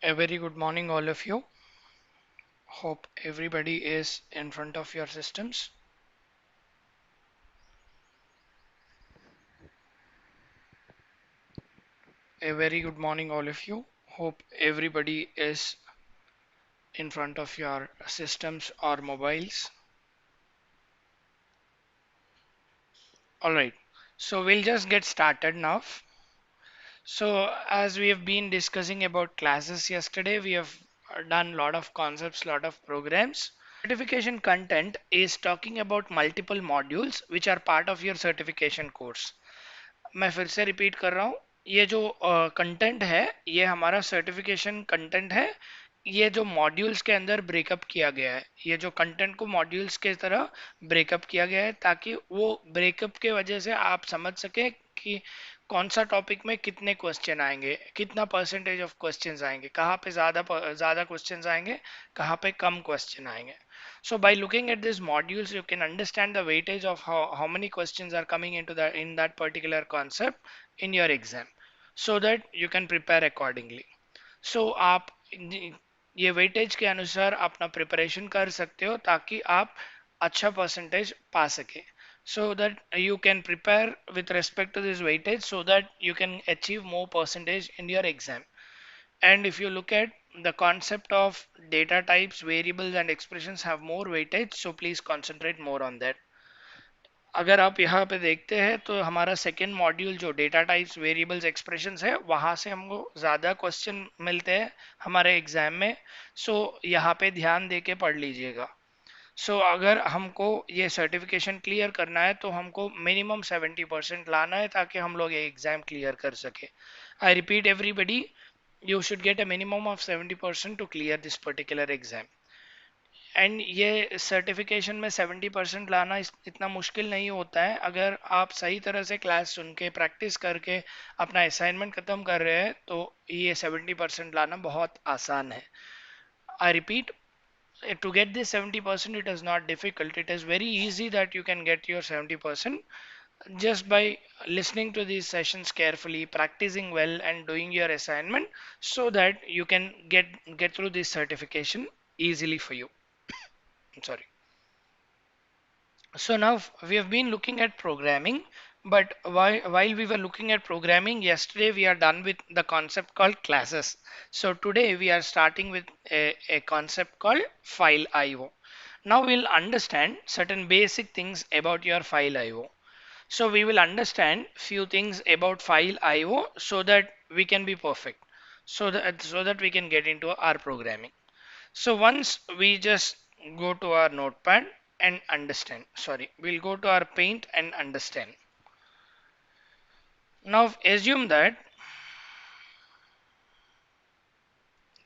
A very good morning, all of you. Hope everybody is in front of your systems. A very good morning, all of you. Hope everybody is in front of your systems or mobiles. All right, so we'll just get started now. So, as we have been discussing about classes yesterday, we have done a lot of concepts, lot of programs. Certification content is talking about multiple modules which are part of your certification course. मैं फिर से repeat कर रहा हूँ, ये जो content है ये हमारा सर्टिफिकेशन कंटेंट है। ये जो मॉड्यूल्स के अंदर ब्रेकअप किया गया है, ये जो कंटेंट को मॉड्यूल्स के तरह ब्रेकअप किया गया है ताकि वो ब्रेकअप के वजह से आप समझ सके कि कौन सा टॉपिक में कितने क्वेश्चन आएंगे, कितना परसेंटेज ऑफ क्वेश्चंस आएंगे, कहाँ पे ज़्यादा क्वेश्चंस आएंगे, कहाँ पे कम क्वेश्चन आएंगे. So by looking at these modules, you can understand the weightage of how many questions are coming into that particular concept in your exam, so that you can prepare accordingly. So आप ये weightage के अनुसार अपना preparation कर सकते हो ताकि आप अच्छा परसेंटेज पा सके. So that you can prepare with respect to this weightage so that you can achieve more percentage in your exam. And if you look at the concept of data types, variables and expressions have more weightage, so please concentrate more on that. अगर आप यहाँ पे देखते हैं तो हमारा second module जो data types variables expressions है वहाँ से हमको ज़्यादा क्वेश्चन मिलते हैं हमारे एग्जाम में. सो यहाँ पे ध्यान दे के पढ़ लीजिएगा. सो अगर हमको ये सर्टिफिकेशन क्लियर करना है तो हमको मिनिमम 70% लाना है ताकि हम लोग ये एग्जाम क्लियर कर सके. I repeat everybody, you should get a minimum of 70% to clear this particular exam. And ये सर्टिफिकेशन में 70% लाना इतना मुश्किल नहीं होता है अगर आप सही तरह से क्लास सुन के प्रैक्टिस करके अपना असाइनमेंट खत्म कर रहे हैं तो ये 70% लाना बहुत आसान है. I repeat, to get this 70% it is not difficult, it is very easy that you can get your 70% just by listening to these sessions carefully, practicing well and doing your assignment so that you can get through this certification easily for you. I'm sorry. So now we have been looking at programming, but while we were looking at programming yesterday, we are done with the concept called classes. So today we are starting with a concept called file IO. Now we'll understand certain basic things about your file IO. So we will understand few things about file IO so that we can be perfect. So that we can get into our programming. So once we just go to our notepad and understand, sorry, we'll go to our paint and understand. Now assume that,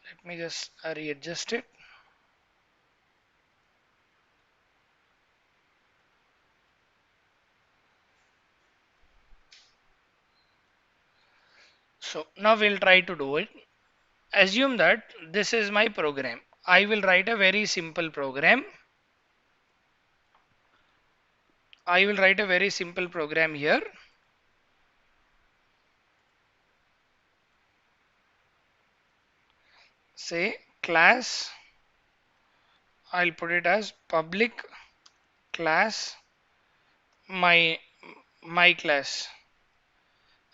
let me just readjust it. So now we'll try to do it. Assume that this is my program. I will write a very simple program. I will write a very simple program here. Say class, I'll put it as public class, my my class.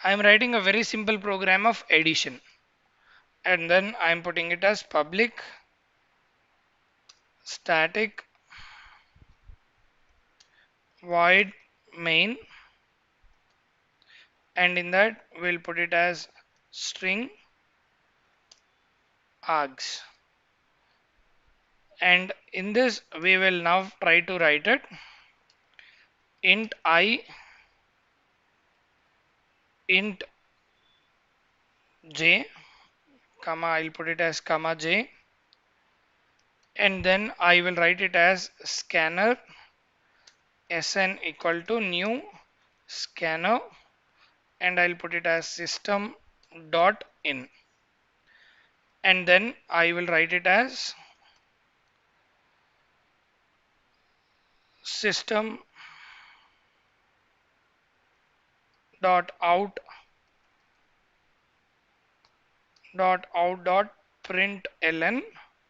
I'm writing a very simple program of addition, and then I'm putting it as public static void main, and in that we'll put it as string args. And in this we will now try to write it int I, int j, comma, I'll put it as comma j, and then I will write it as scanner sn equal to new scanner, and I'll put it as system dot in, and then I will write it as system dot out dot print ln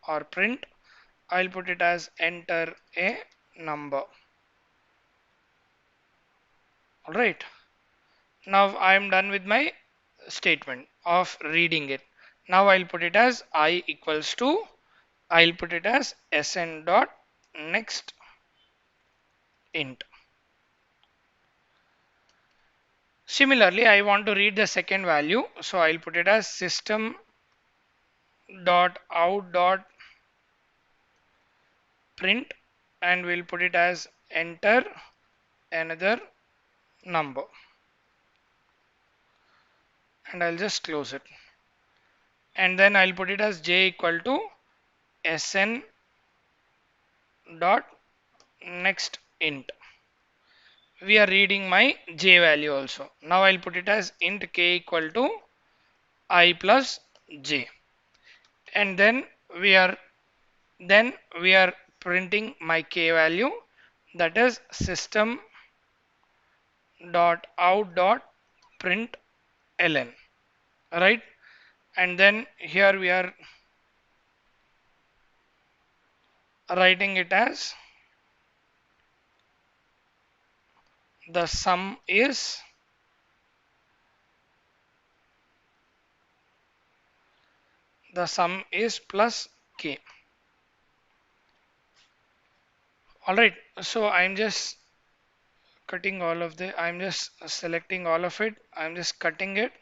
or print, I'll put it as enter a number. All right. Now I'm done with my statement of reading it. Now I'll put it as I equals to, I'll put it as sn dot next int. Similarly, I want to read the second value, so I'll put it as system dot out dot print, and we'll put it as enter another number, and I'll just close it. And then I'll put it as j equal to sn dot next int. We are reading my j value also. Now I'll put it as int k equal to I plus j, and then we are printing my k value, that is system dot out dot print ln, right? And then here we are writing it as the sum is plus k. All right, so I'm just selecting all of it, I'm just cutting it,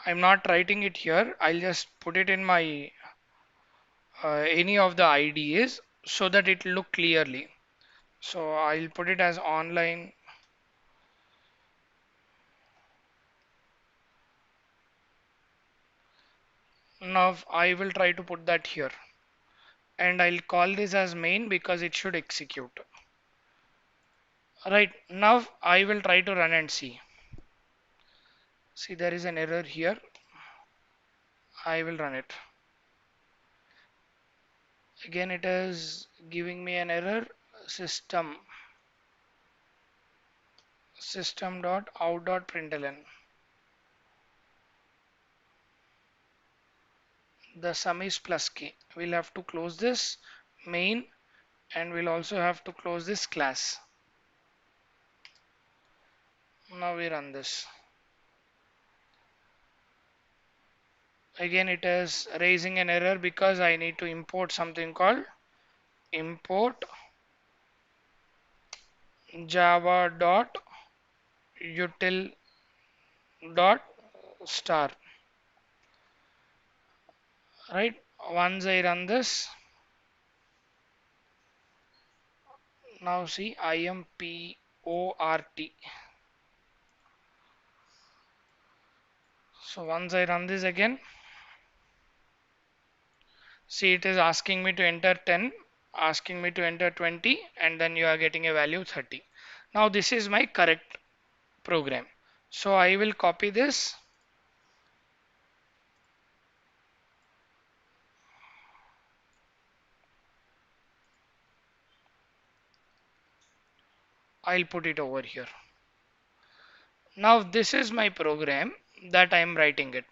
I'm not writing it here, I'll just put it in my any of the IDs so that it look clearly. So I'll put it as online. Now I will try to put that here, and I'll call this as main because it should execute. Right, now I will try to run and see. See, there is an error here. I will run it. Again, it is giving me an error. System dot out dot println. The sum is plus k. We'll have to close this main, and we'll also have to close this class. Now we run this. Again, it is raising an error because I need to import something called import java dot util dot star. Right, once I run this, now see import. So once I run this again, see, it is asking me to enter 10, asking me to enter 20, and then you are getting a value 30. Now this is my correct program. So I will copy this. I'll put it over here. Now this is my program that I am writing it.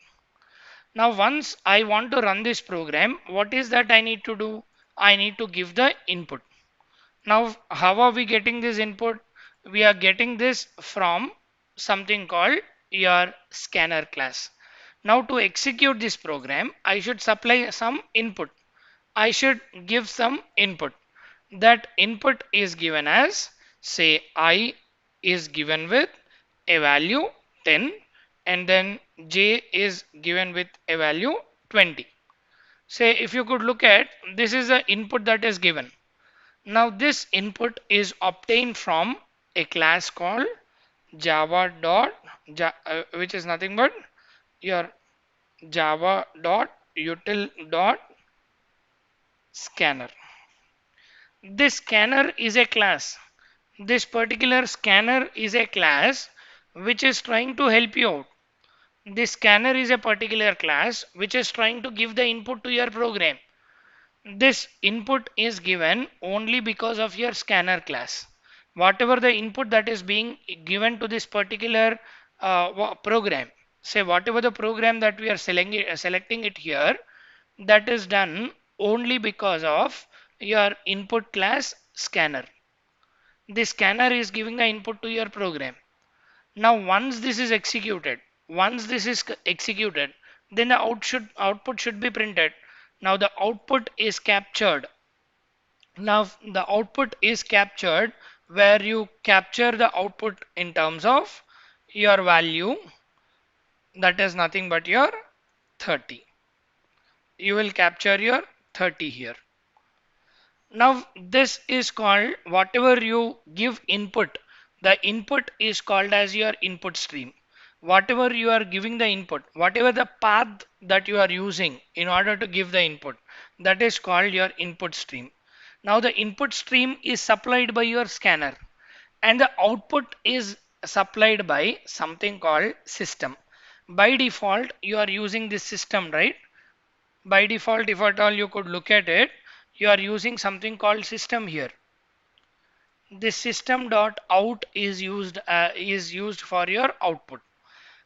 Now once I want to run this program, what is that I need to do? I need to give the input. Now how are we getting this input? We are getting this from something called your scanner class. Now to execute this program, I should supply some input. I should give some input. That input is given as, say, I is given with a value 10, and then j is given with a value 20. Say, if you could look at, this is the input that is given. Now this input is obtained from a class called java dot which is nothing but your java dot util dot scanner. This scanner is a class. This particular scanner is a class which is trying to help you out. This scanner is a particular class which is trying to give the input to your program. This input is given only because of your scanner class. Whatever the input that is being given to this particular program, say whatever the program that we are selecting it here, That is done only because of your input class scanner. The scanner is giving the input to your program. Now once this is executed, then the output should be printed. Now the output is captured. Now the output is captured where you capture the output in terms of your value, that is nothing but your 30. You will capture your 30 here. Now this is called, whatever you give input, the input is called as your input stream. Whatever you are giving the input, whatever the path that you are using in order to give the input, that is called your input stream. Now the input stream is supplied by your scanner and the output is supplied by something called system. By default, you are using this system, right? By default, if at all you could look at it, you are using something called system here. This system dot out is used for your output.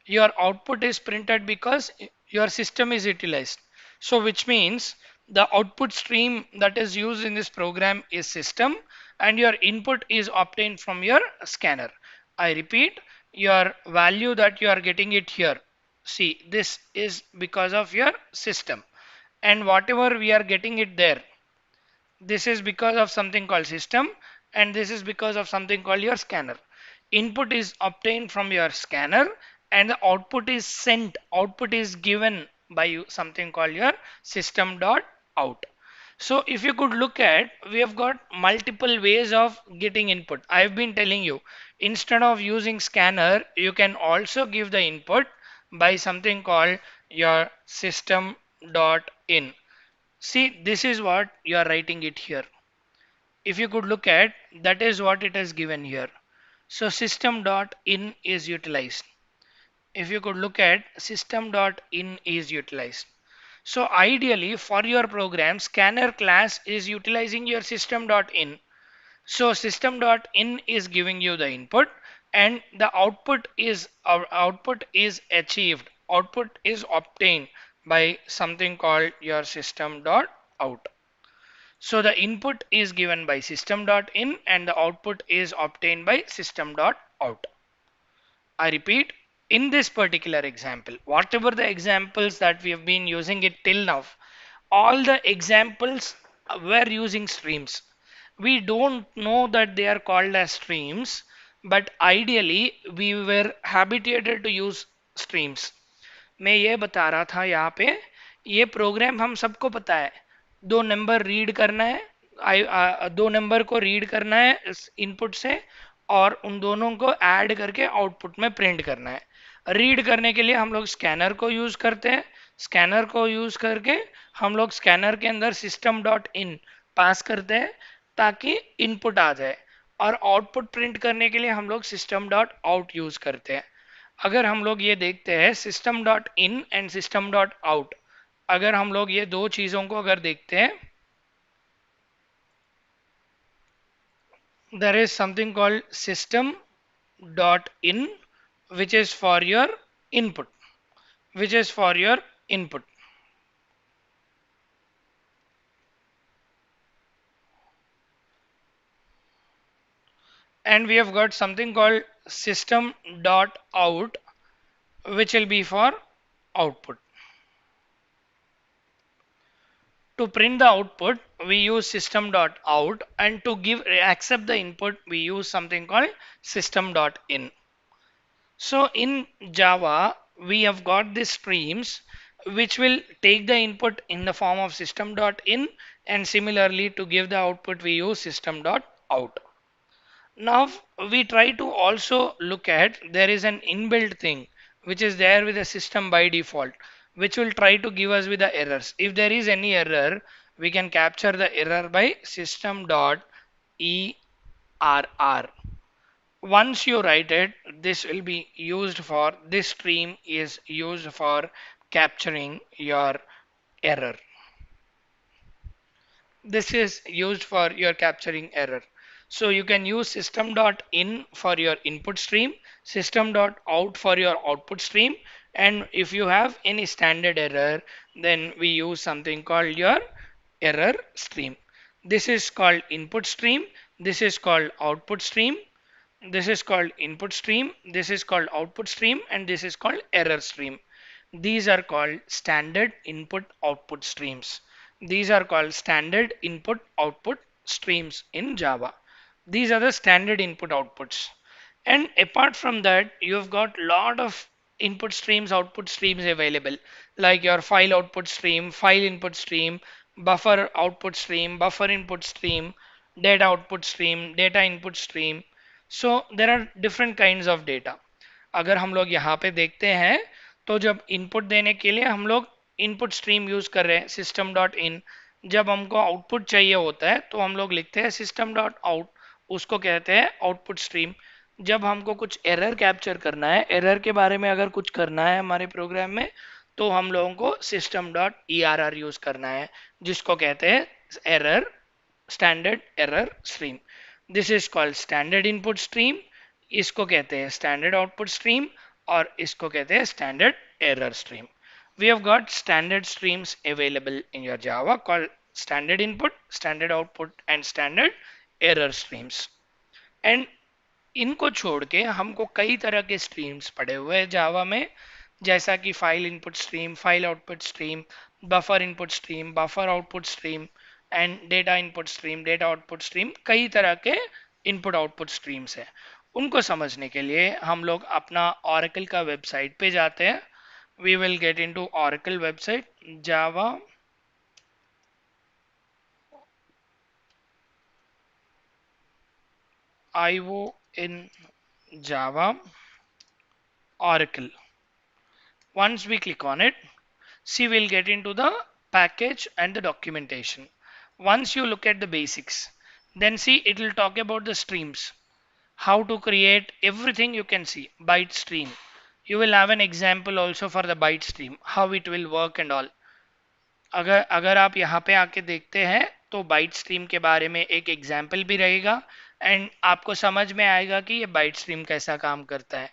Your output is printed because your system is utilized. So which means the output stream that is used in this program is system and your input is obtained from your scanner. I repeat, your value that you are getting it here. See, this is because of your system, and whatever we are getting it there, this is because of something called system, and this is because of something called your scanner. Input is obtained from your scanner and the output is sent, output is given by something called your system dot out. So if you could look at, we have got multiple ways of getting input. I've been telling you, instead of using scanner, you can also give the input by something called your system dot in. See, this is what you are writing it here. If you could look at, that is what it is given here. So system dot in is utilized. If you could look at, system dot in is utilized. So ideally for your program, scanner class is utilizing your system dot in. So system dot in is giving you the input and the output is achieved. Output is obtained by something called your system dot out. So the input is given by system.in and the output is obtained by system.out. I repeat, in this particular example, whatever the examples that we have been using it till now, all the examples were using streams. We don't know that they are called as streams, but ideally we were habituated to use streams. मैं ये बता रहा था यहाँ पे, ये programme हम सबको पता है, दो नंबर रीड करना है, दो नंबर को रीड करना है इनपुट से और उन दोनों को ऐड करके आउटपुट में प्रिंट करना है। रीड करने के लिए हम लोग स्कैनर को यूज करते हैं, स्कैनर को यूज करके हम लोग स्कैनर के अंदर सिस्टम डॉट इन पास करते हैं ताकि इनपुट आ जाए, और आउटपुट प्रिंट करने के लिए हम लोग सिस्टम डॉट आउट यूज करते हैं। अगर हम लोग ये देखते हैं system dot in and system dot out, अगर हम लोग ये दो चीजों को अगर देखते हैं, there is something called system dot in which is for your input, which is for your input. And we have got something called system dot out which will be for output. To print the output, we use system dot out, and to give accept the input, we use something called system dot in. So in Java, we have got these streams which will take the input in the form of system dot in, and similarly to give the output, we use system dot out. Now we try to also look at, there is an inbuilt thing which is there with the system by default, which will try to give us with the errors. If there is any error, we can capture the error by system dot err. Once you write it, this will be used for, this stream is used for capturing your error. This is used for your capturing error. So you can use system.in for your input stream, system.out for your output stream, And if you have any standard error, then we use something called your error stream. This is called input stream. This is called output stream. This is called input stream. This is called output stream. And this is called error stream. These are called standard input output streams. These are called standard input output streams in Java. These are the standard input outputs. And apart from that, you've got lot of input streams, output streams available, like your file output stream, file input stream, buffer output stream, buffer input stream, data output stream, data input stream. So there are different kinds of data. अगर हम लोग यहाँ पे देखते हैं तो जब input देने के लिए हम लोग इनपुट स्ट्रीम यूज कर रहे हैं सिस्टम डॉट इन। जब हमको आउटपुट चाहिए होता है तो हम लोग लिखते हैं सिस्टम डॉट आउट, उसको कहते हैं आउटपुट स्ट्रीम। जब हमको कुछ एरर कैप्चर करना है, एरर के बारे में अगर कुछ करना है हमारे प्रोग्राम में, तो हम लोगों को system dot E R R use करना है, जिसको कहते हैं error standard error stream. This is called standard input stream, इसको कहते हैं स्टैंडर्ड आउटपुट स्ट्रीम, और इसको कहते हैं standard error stream. We have got standard streams available in your Java called standard input, standard output and standard error streams. And इनको छोड़ के हमको कई तरह के स्ट्रीम्स पड़े हुए हैं जावा में, जैसा कि file input stream, file output stream, buffer input stream, buffer output stream and data input stream, data output stream. कई तरह के इनपुट आउटपुट स्ट्रीम्स हैं। उनको समझने के लिए हम लोग अपना Oracle का वेबसाइट पे जाते हैं। We will get into Oracle website, Java IO in Java Oracle. Once we click on it, see, we'll get into the package and the documentation. Once you look at the basics, then see, it will talk about the streams, how to create everything. You can see byte stream. You will have an example also for the byte stream, how it will work and all. अगर अगर आप यहाँ पे आके देखते हैं तो byte stream के बारे में एक एग्जाम्पल भी रहेगा, एंड आपको समझ में आएगा कि ये बाइट स्ट्रीम कैसा काम करता है।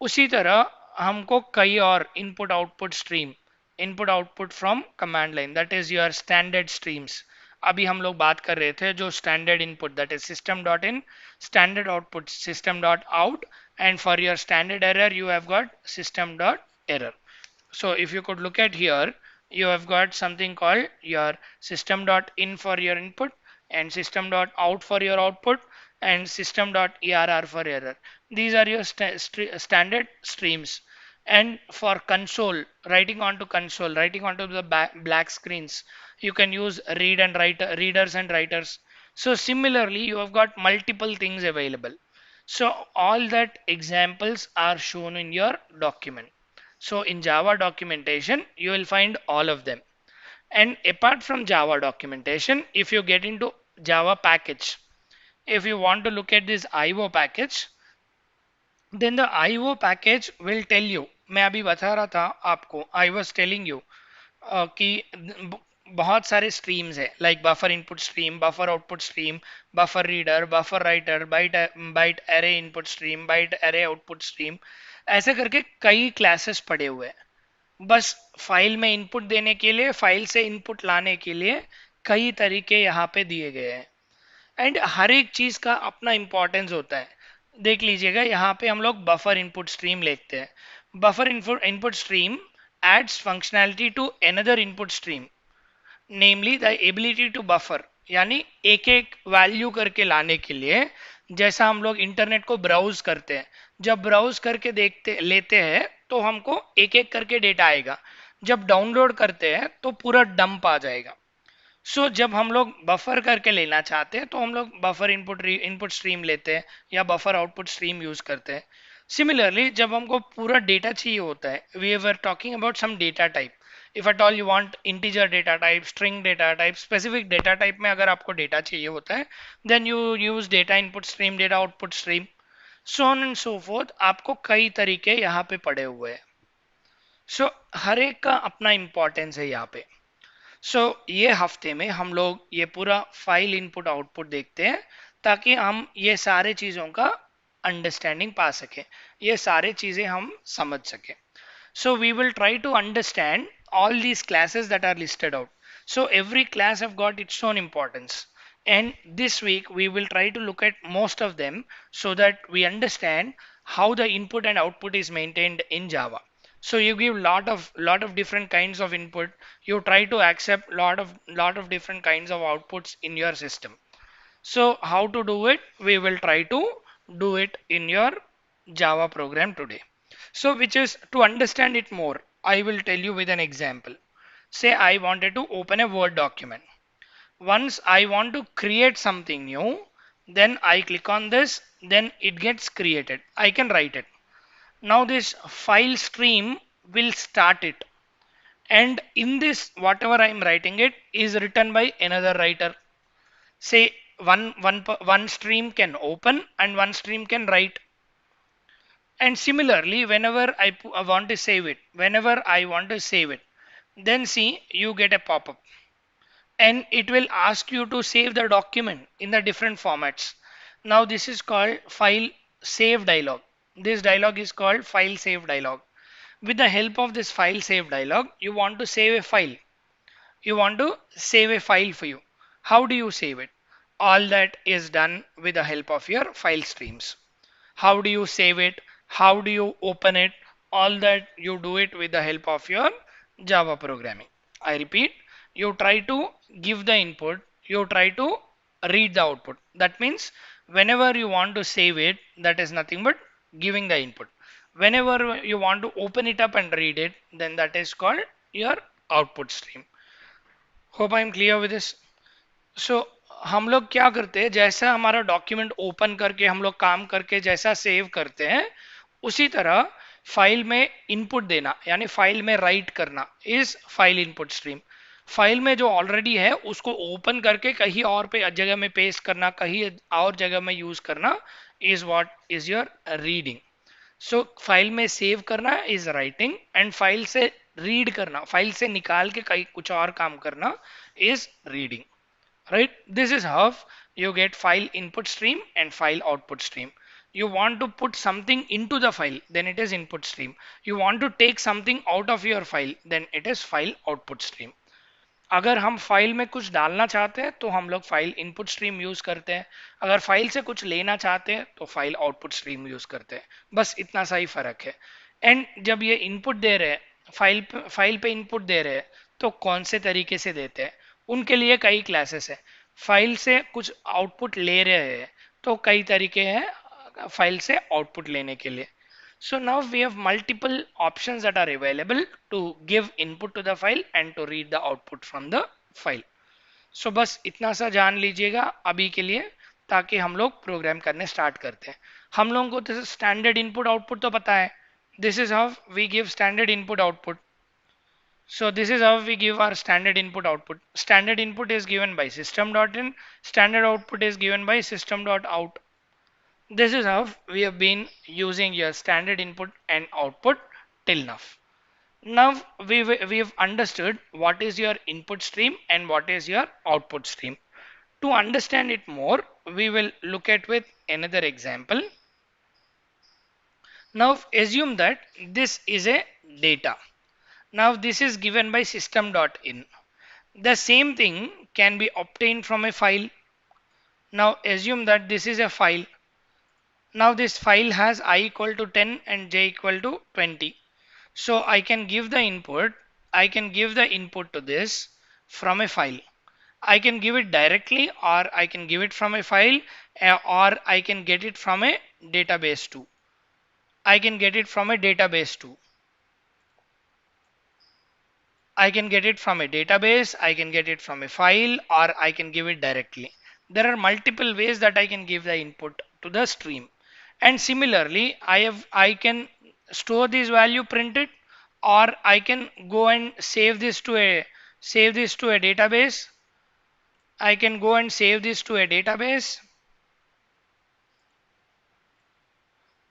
उसी तरह हमको कई और input output stream, input output from command line, that is your standard streams. अभी हम लोग बात कर रहे थे जो standard input, that is system dot in, standard output system dot out, and for your standard error you have got system dot error. So if you could look at here, you have got something called your system dot in for your input, and system dot out for your output, and system dot err for error. These are your standard streams. And for console, writing onto the black screens, you can use read and write, readers and writers. So similarly, you have got multiple things available. So all that examples are shown in your document. So in Java documentation, you will find all of them. And apart from Java documentation, if you get into Java package, if you want to look at this IO package, then the IO package will tell you, मैं अभी बता रहा था आपको, I was telling you कि बहुत सारे streams है, like buffer input stream, buffer output stream, buffer reader, buffer writer, byte byte array input stream, byte array output stream, ऐसे करके कई क्लासेस पड़े हुए हैं। बस फाइल में इनपुट देने के लिए, फाइल से इनपुट लाने के लिए कई तरीके यहाँ पे दिए गए हैं, एंड हर एक चीज का अपना इंपॉर्टेंस होता है। देख लीजिएगा, यहाँ पे हम लोग बफर इनपुट स्ट्रीम लिखते हैं। Buffer input stream adds functionality to another input stream, namely the ability to buffer, यानी एक एक वैल्यू करके लाने के लिए। जैसा हम लोग इंटरनेट को ब्राउज करते हैं, जब ब्राउज करके देखते लेते हैं तो हमको एक एक करके डेटा आएगा, जब डाउनलोड करते हैं तो पूरा डंप आ जाएगा। सो जब हम लोग बफर करके लेना चाहते हैं तो हम लोग बफर इनपुट स्ट्रीम लेते हैं या बफर आउटपुट स्ट्रीम यूज करते हैं। सिमिलरली जब हमको पूरा डेटा चाहिए होता है, we were talking about some data type, if at all you want integer data type, string data type, specific data type में अगर आपको डेटा चाहिए होता है, then you use data input stream, data output stream, so on and so forth. आपको कई तरीके यहाँ पे पड़े हुए हैं। सो हर एक का अपना इंपॉर्टेंस है यहाँ पे। ये हफ्ते में हम लोग ये पूरा फाइल इनपुट आउटपुट देखते हैं, ताकि हम ये सारे चीज़ों का अंडरस्टैंडिंग पा सकें, ये सारे चीज़ें हम समझ सकें। So we will try to understand all these classes that are listed out. So every class have got its own importance. And this week we will try to look at most of them so that we understand how the input and output is maintained in Java. So you give lot of different kinds of input. You try to accept lot of different kinds of outputs in your system. So how to do it? We will try to do it in your Java program today. So which is to understand it more, I will tell you with an example. Say I wanted to open a Word document. Once I want to create something new, then I click on this, then it gets created. I can write it. Now this file stream will start it. And in this, whatever I am writing it is written by another writer. Say one stream can open and one stream can write. And similarly, whenever I want to save it, whenever I want to save it, then see you get a pop-up and it will ask you to save the document in the different formats. Now this is called file save dialog. This dialog is called file save dialog. With the help of this file save dialog, you want to save a file. You want to save a file for you. How do you save it? All that is done with the help of your file streams. How do you save it? How do you open it? All that you do it with the help of your Java programming. I repeat, you try to give the input, you try to read the output. That means whenever you want to save it, that is nothing but giving the input. Whenever you want to open it up and read it, then that is called your output stream. Hope I am clear with this. सो हम लोग क्या करते हैं, जैसा हमारा document open करके हम लोग काम करके जैसा सेव करते हैं, उसी तरह फाइल में इनपुट देना यानी फाइल में राइट करना is file input stream. File में जो ऑलरेडी है उसको ओपन करके कहीं और पे जगह में पेस्ट करना, कहीं और जगह में यूज करना is what is your reading. So file में सेव करना इज राइटिंग एंड फाइल से रीड करना, फाइल से निकाल के कहीं कुछ और काम करना is reading. Right, this is how you get file input stream and file output stream. You want to put something into the file, then it is input stream. You want to take something out of your file, then it is file output stream. अगर हम file में कुछ डालना चाहते हैं तो हम लोग फाइल इनपुट स्ट्रीम यूज करते हैं, अगर फाइल से कुछ लेना चाहते हैं तो फाइल आउटपुट स्ट्रीम यूज करते हैं। बस इतना सा ही फर्क है। एंड जब ये इनपुट दे रहे हैं फाइल पे इनपुट दे रहे हैं तो कौन से तरीके से देते हैं, उनके लिए कई क्लासेस है। फाइल से कुछ आउटपुट ले रहे हैं तो कई तरीके हैं फाइल से आउटपुट लेने के लिए। So now we have multiple options that are available to give input to the file and to read the output from the file. So बस इतना सा जान लीजिएगा अभी के लिए ताकि हम लोग प्रोग्राम करने स्टार्ट करते हैं। हम लोगों को तो स्टैंडर्ड इनपुट आउटपुट तो पता है। This is how we give standard input output. So this is how we give our standard input output. Standard input is given by system.in, standard output is given by system.out. This is how we have been using your standard input and output till now. Now we have understood what is your input stream and what is your output stream. To understand it more, we will look at with another example. Now assume that this is a data. Now this is given by system.in. The same thing can be obtained from a file. Now assume that this is a file. Now this file has I equal to 10 and j equal to 20. So I can give the input to this from a file. I can give it directly or I can give it from a file or I can get it from a database too. I can get it from a database too. I can get it from a database, I can get it from a file, or I can give it directly. There are multiple ways that I can give the input to the stream. And similarly, I can store this value printed, or I can go and save this to a database. I can go and save this to a database.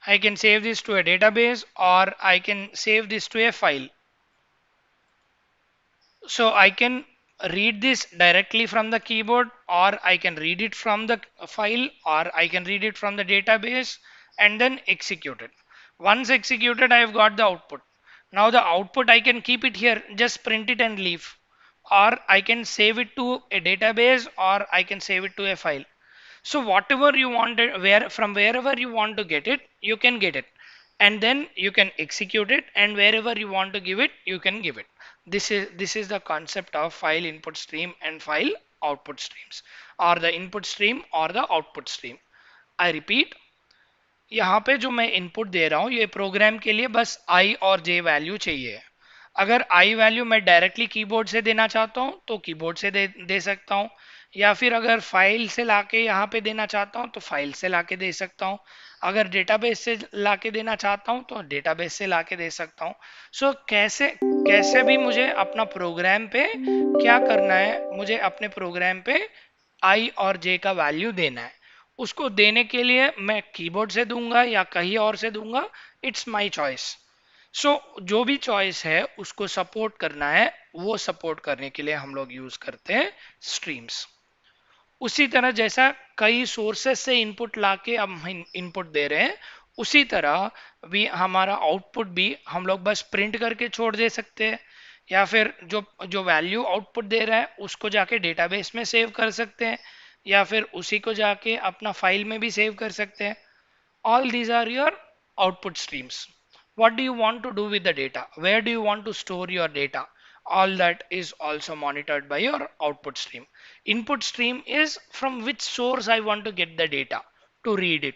I can save this to a database, or I can save this to a file. So I can read this directly from the keyboard, or I can read it from the file, or I can read it from the database and then execute it. Once executed, I have got the output. Now the output, I can keep it here, just print it and leave. Or I can save it to a database, or I can save it to a file. So whatever you wanted, where from wherever you want to get it, you can get it. And then you can execute it, and wherever you want to give it, you can give it. This is the concept of file input stream and file output streams, or the input stream or the output stream. I repeat, यहाँ पे जो मैं input दे रहा हूँ ये programme के लिए बस आई और जे वैल्यू चाहिए। अगर आई वैल्यू मैं डायरेक्टली कीबोर्ड से देना चाहता हूँ तो कीबोर्ड से दे सकता हूँ, या फिर अगर फाइल से लाके यहाँ पे देना चाहता हूँ तो फाइल से लाके दे सकता हूँ। अगर डेटाबेस से लाके देना चाहता हूँ तो डेटाबेस से लाके दे सकता हूँ। सो कैसे कैसे भी मुझे अपना प्रोग्राम पे क्या करना है, मुझे अपने प्रोग्राम पे आई और जे का वैल्यू देना है। उसको देने के लिए मैं कीबोर्ड से दूंगा या कहीं और से दूंगा, इट्स माय चॉइस। सो जो भी चॉइस है उसको सपोर्ट करना है, वो सपोर्ट करने के लिए हम लोग यूज करते हैं स्ट्रीम्स। उसी तरह जैसा कई सोर्सेस से इनपुट लाके हम इनपुट दे रहे हैं, उसी तरह भी हमारा आउटपुट भी हम लोग बस प्रिंट करके छोड़ दे सकते हैं, या फिर जो जो वैल्यू आउटपुट दे रहा है उसको जाके डेटाबेस में सेव कर सकते हैं, या फिर उसी को जाके अपना फाइल में भी सेव कर सकते हैं। All these are your output streams. What do you want to do with the data? Where do you want to store your data? All that is also monitored by your output stream. Input stream is from which source I want to get the data to read it.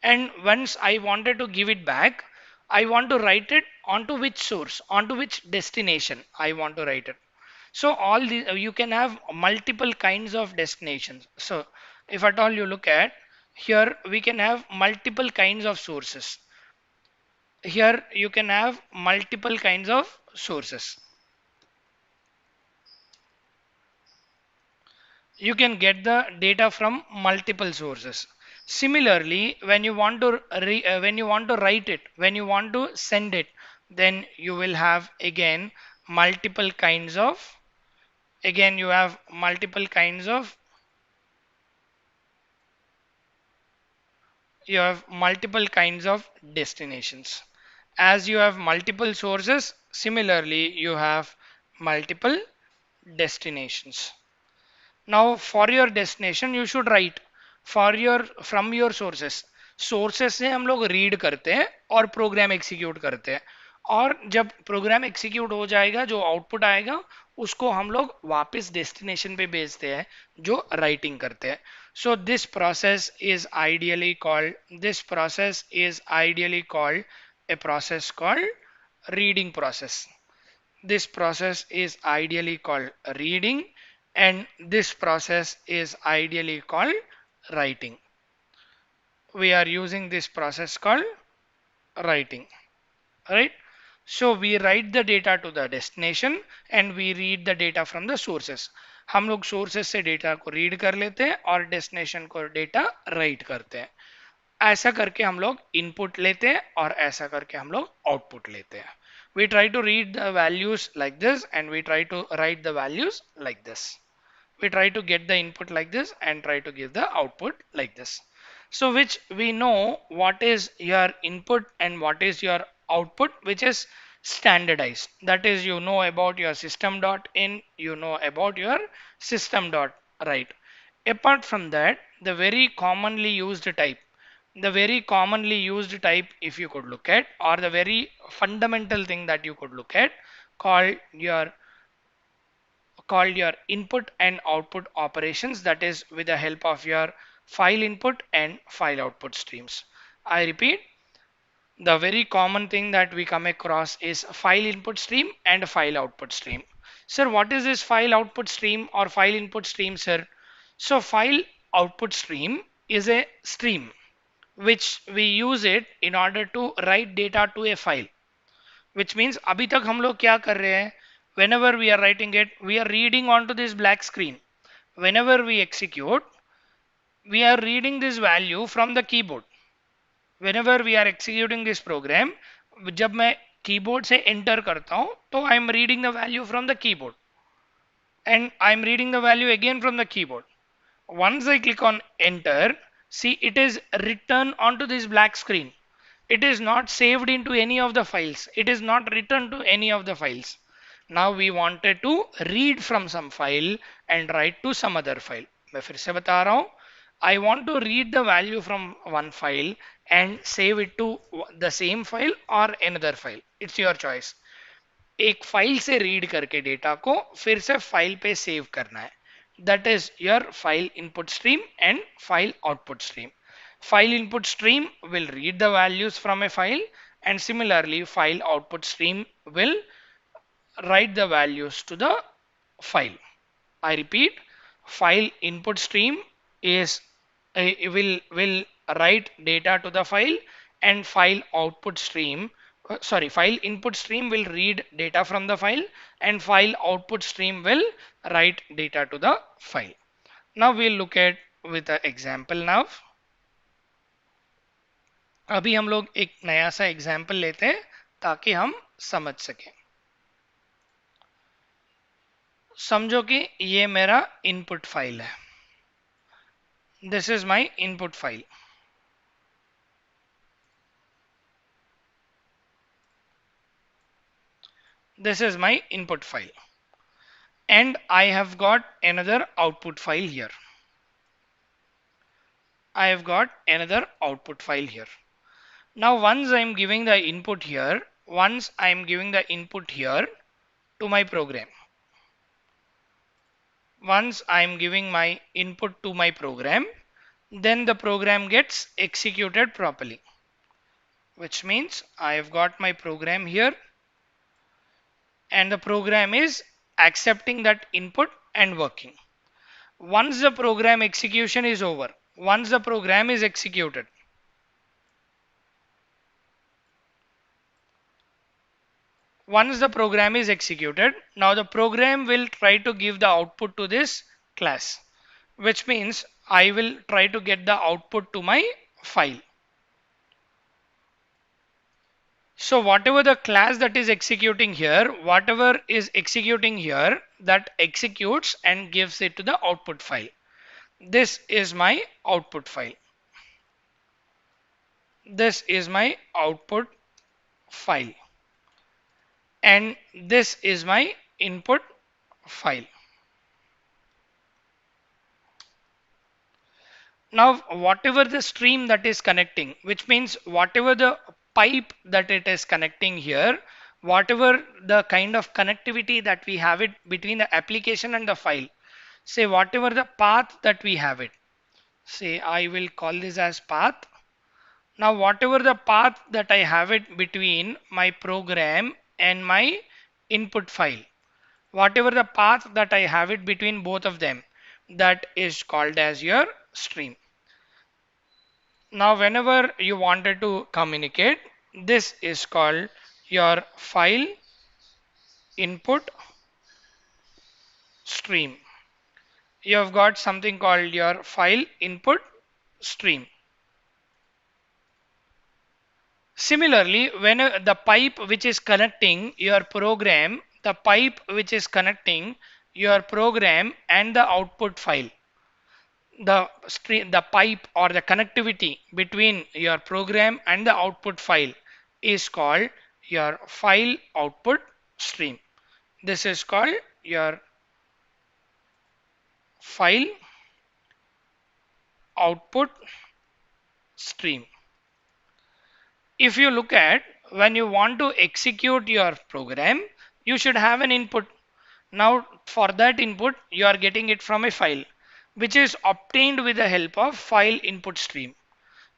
And once I wanted to give it back, I want to write it onto which source, onto which destination I want to write it. So all the you can have multiple kinds of destinations. So if at all you look at here, we can have multiple kinds of sources. Here you can have multiple kinds of sources. You can get the data from multiple sources. Similarly, when you want to write it, when you want to send it, then you will have multiple kinds of again you have multiple kinds of you have multiple kinds of destinations. As you have multiple sources, similarly you have multiple destinations. Now for your destination you should write for your from your sources. Sources से हम लोग read करते हैं और program execute करते हैं, और जब प्रोग्राम एग्जीक्यूट हो जाएगा जो आउटपुट आएगा उसको हम लोग वापस डेस्टिनेशन पे भेजते हैं जो राइटिंग करते हैं। So this process is ideally called a process called reading process. This process is ideally called reading, and this process is ideally called writing. We are using this process called writing, right? So we write the data to the destination and we read the data from the sources. हम लोग sources से data को read कर लेते हैं और destination को data write करते हैं। ऐसा करके हम लोग इनपुट लेते हैं और ऐसा करके हम लोग आउटपुट लेते हैं। We try to read the values like this and we try to write the values like this. We try to get the input like this and try to give the output like this. So which we know what is your input and what is your output, which is standardized. That is, you know about your system.in, you know about your system.write. Apart from that, the very commonly used type, if you could look at, or the very fundamental thing that you could look at, called your input and output operations, that is with the help of your file input and file output streams. I repeat, the very common thing that we come across is file input stream and file output stream. Sir, what is this file output stream or file input stream, sir? So file output stream is a stream which we use it in order to write data to a file, which means अभी तक हम लोग क्या कर रहे हैं, whenever we are writing it, we are reading onto this black screen. Whenever we execute, we are reading this value from the keyboard. Whenever we are executing this program, जब मैं keyboard से enter करता हूँ तो I am reading the value from the keyboard and I am reading the value again from the keyboard. Once I click on enter, see it is written onto this black screen. It is not saved into any of the files. It is not written to any of the files. Now we wanted to read from some file and write to some other file. मैं फिर से बता रहा हूँ. I want to read the value from one file and save it to the same file or another file. It's your choice. एक file से read करके data को फिर से फाइल पे सेव करना है. That is your file input stream and file output stream. File input stream will read the values from a file, and similarly file output stream will write the values to the file. I repeat, file input stream is will write data to the file, and file output stream file input stream will read data from the file, and file output stream will write data to the file. Now we'll look at with an example now. अभी हम लोग एक नया सा example लेते हैं ताकि हम समझ सकें. समझो कि ये मेरा इनपुट फाइल है. This is my input file. This is my input file, and I have got another output file here. I have got another output file here. Now once I am giving the input here, once I am giving the input here to my program, once I am giving my input to my program, then the program gets executed properly, which means I have got my program here, and the program is accepting that input and working. Once the program execution is over, once the program is executed, once the program is executed, now the program will try to give the output to this class, which means I will try to get the output to my file. So whatever the class that is executing here, whatever is executing here, that executes and gives it to the output file. This is my output file. This is my output file. And this is my input file. Now whatever the stream that is connecting, which means whatever the pipe that it is connecting here, whatever the kind of connectivity that we have it between the application and the file, say whatever the path that we have it, say I will call this as path. Now whatever the path that I have it between my program and my input file, whatever the path that I have it between both of them, that is called as your stream. Now whenever you wanted to communicate, this is called your file input stream. You have got something called your file input stream. Similarly, when the pipe which is connecting your program, the pipe which is connecting your program and the output file, the pipe or the connectivity between your program and the output file is called your file output stream. This is called your file output stream. If you look at when you want to execute your program, you should have an input. Now for that input, you are getting it from a file, which is obtained with the help of file input stream.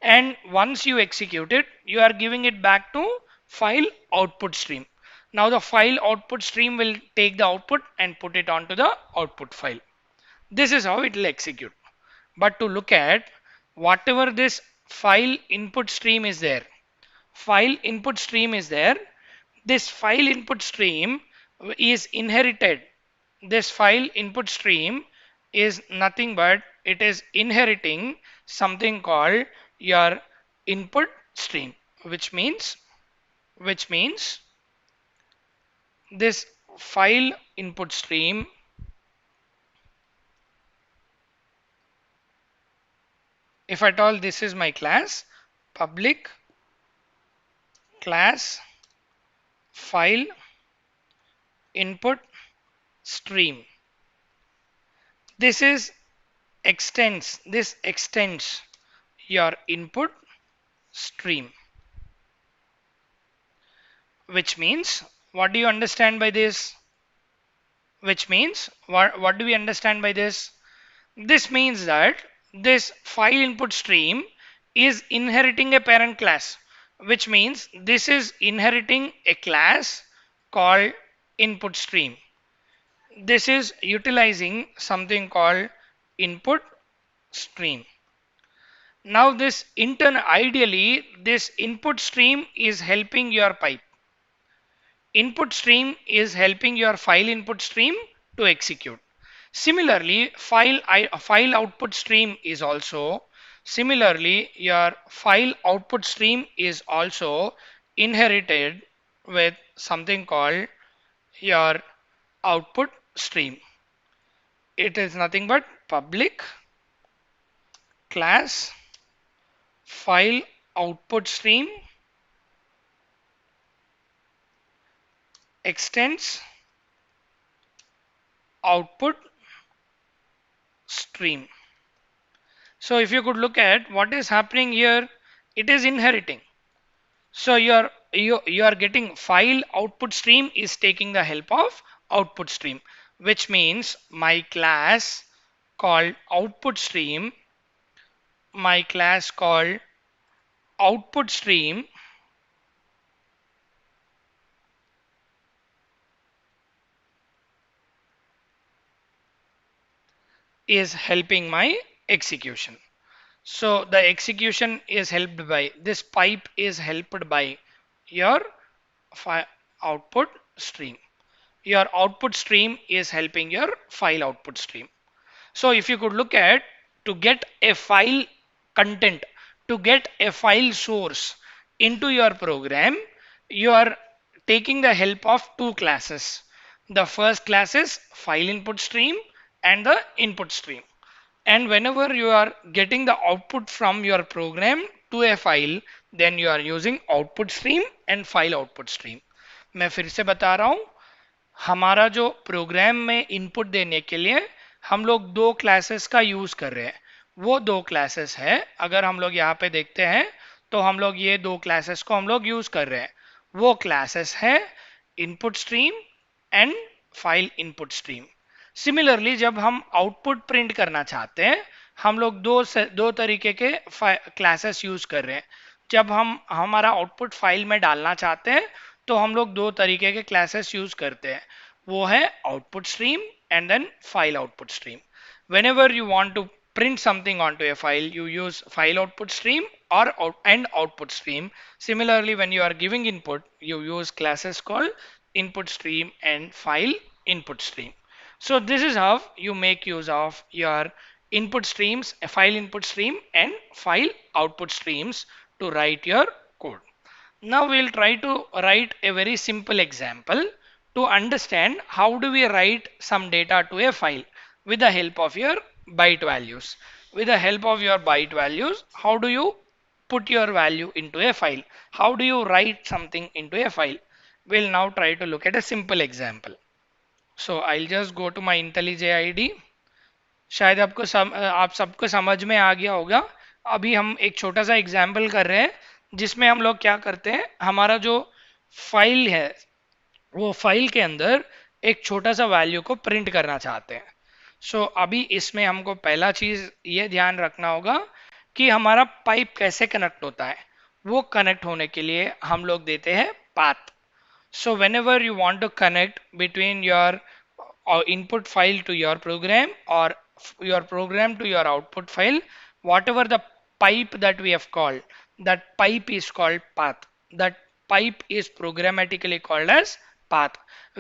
And once you execute it, you are giving it back to file output stream. Now the file output stream will take the output and put it onto the output file. This is how it will execute. But to look at whatever this file input stream is there, file input stream is there, this file input stream is inherited. This file input stream is nothing but it is inheriting something called your input stream, which means this file input stream if at all this is my class public class file input stream. This extends your input stream, which means, what do you understand by this? Which means, what do we understand by this? This means that this file input stream is inheriting a parent class, which means this is inheriting a class called input stream. This is utilizing something called input stream. Now ideally this input stream is helping your pipe. Input stream is helping your file input stream to execute. Similarly, file output stream is also your file output stream is also inherited with something called your output stream. It is nothing but public class file output stream extends output stream. So if you could look at what is happening here, it is inheriting. So you are getting file output stream is taking the help of output stream, which means called output stream, my class called output stream is helping my execution. So the execution is helped by this pipe is helped by your output stream. Your output stream is helping your file output stream. So if you could look at, to get a file content, to get a file source into your program, you are taking the help of two classes. The first class is file input stream and the input stream. And whenever you are getting the output from your program to a file, then you are using output stream and file output stream. मैं फिर से बता रहा हूं, हमारा जो programme में input देने के लिए हम लोग दो क्लासेस का यूज कर रहे हैं. वो दो क्लासेस है, अगर हम लोग यहाँ पे देखते हैं तो हम लोग ये दो क्लासेस को हम लोग यूज कर रहे हैं. वो क्लासेस है input stream and file input stream. Similarly जब हम आउटपुट प्रिंट करना चाहते हैं, हम लोग दो तरीके के क्लासेस यूज कर रहे हैं. जब हम हमारा आउटपुट फाइल में डालना चाहते हैं तो हम लोग दो तरीके के क्लासेस यूज करते हैं. वो है output stream and then file output stream. Whenever you want to print something onto a file, you use file output stream and output stream. Similarly, when you are giving input, you use classes called input stream and file input stream. So this is how you make use of your input streams, a file input stream and file output streams to write your code. Now we'll try to write a very simple example to understand how do we write some data to a file with the help of your byte values. With the help of your byte values, how do you put your value into a file? How do you write something into a file? We'll now try to look at a simple example. So I'll just go to my IntelliJ IDE. शायद आप सबको समझ में आ गया होगा. अभी हम एक छोटा सा एग्जाम्पल कर रहे हैं जिसमें हम लोग क्या करते हैं, हमारा जो फाइल है वो फाइल के अंदर एक छोटा सा वैल्यू को प्रिंट करना चाहते हैं. सो अभी इसमें हमको पहला चीज ये ध्यान रखना होगा कि हमारा पाइप कैसे कनेक्ट होता है. वो कनेक्ट होने के लिए हम लोग देते हैं path. So whenever you want to connect between your input file to your program or your program to your output file, whatever the pipe that we have called, that pipe is called path. That pipe is programmatically called as path.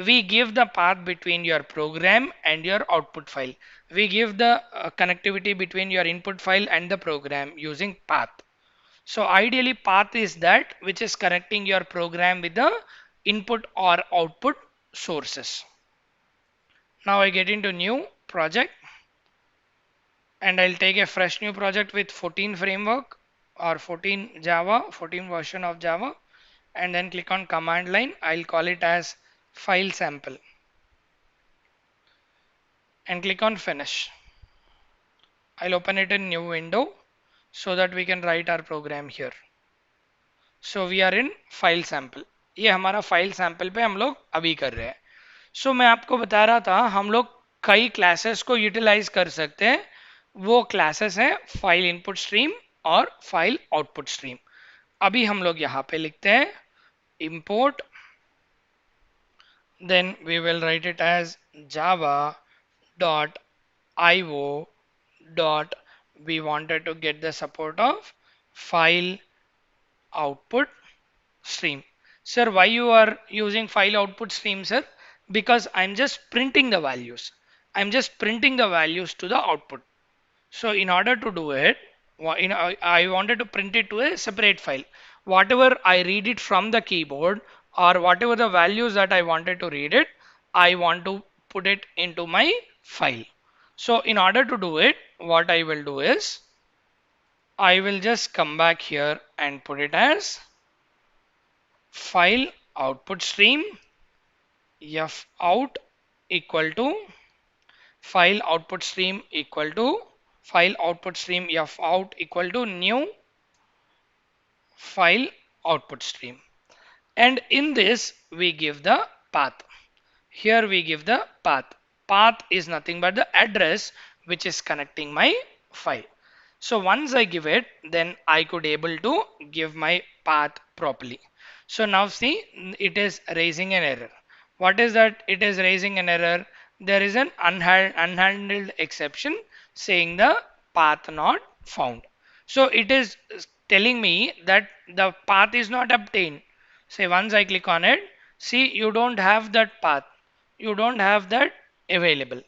We give the path between your program and your output file. We give the connectivity between your input file and the program using path. So ideally path is that which is connecting your program with the input or output sources. Now I get into new project and I'll take a fresh new project with 14 framework or 14 Java, 14 version of Java, and then click on command line. I'll call it as file sample and click on finish. I'll open it in new window so that we can write our program here. So we are in file sample. ये हमारा file sample पे हम लोग अभी कर रहे हैं. So मैं आपको बता रहा था हम लोग कई classes को utilize कर सकते हैं. वो classes हैं file input stream और file output stream. अभी हम लोग यहाँ पे लिखते हैं import, then we will write it as java dot io dot we wanted to get the support of file output stream. Sir, why you are using file output stream, sir? Because I'm just printing the values. I'm just printing the values to the output. So in order to do it, I wanted to print it to a separate file. Whatever I read it from the keyboard or whatever the values that I wanted to read it, I want to put it into my file. So in order to do it, what I will do is I will just come back here and put it as file output stream f out equal to file output stream equal to file output stream f out equal to new file output stream, and in this we give the path. Here we give the path. Path is nothing but the address which is connecting my file. So once I give it, then I could able to give my path properly. So now see, it is raising an error. What is that? It is raising an error. There is an unhandled exception saying the path not found. So it is telling me that the path is not obtained. Say once I click on it, see you don't have that path. You don't have that available.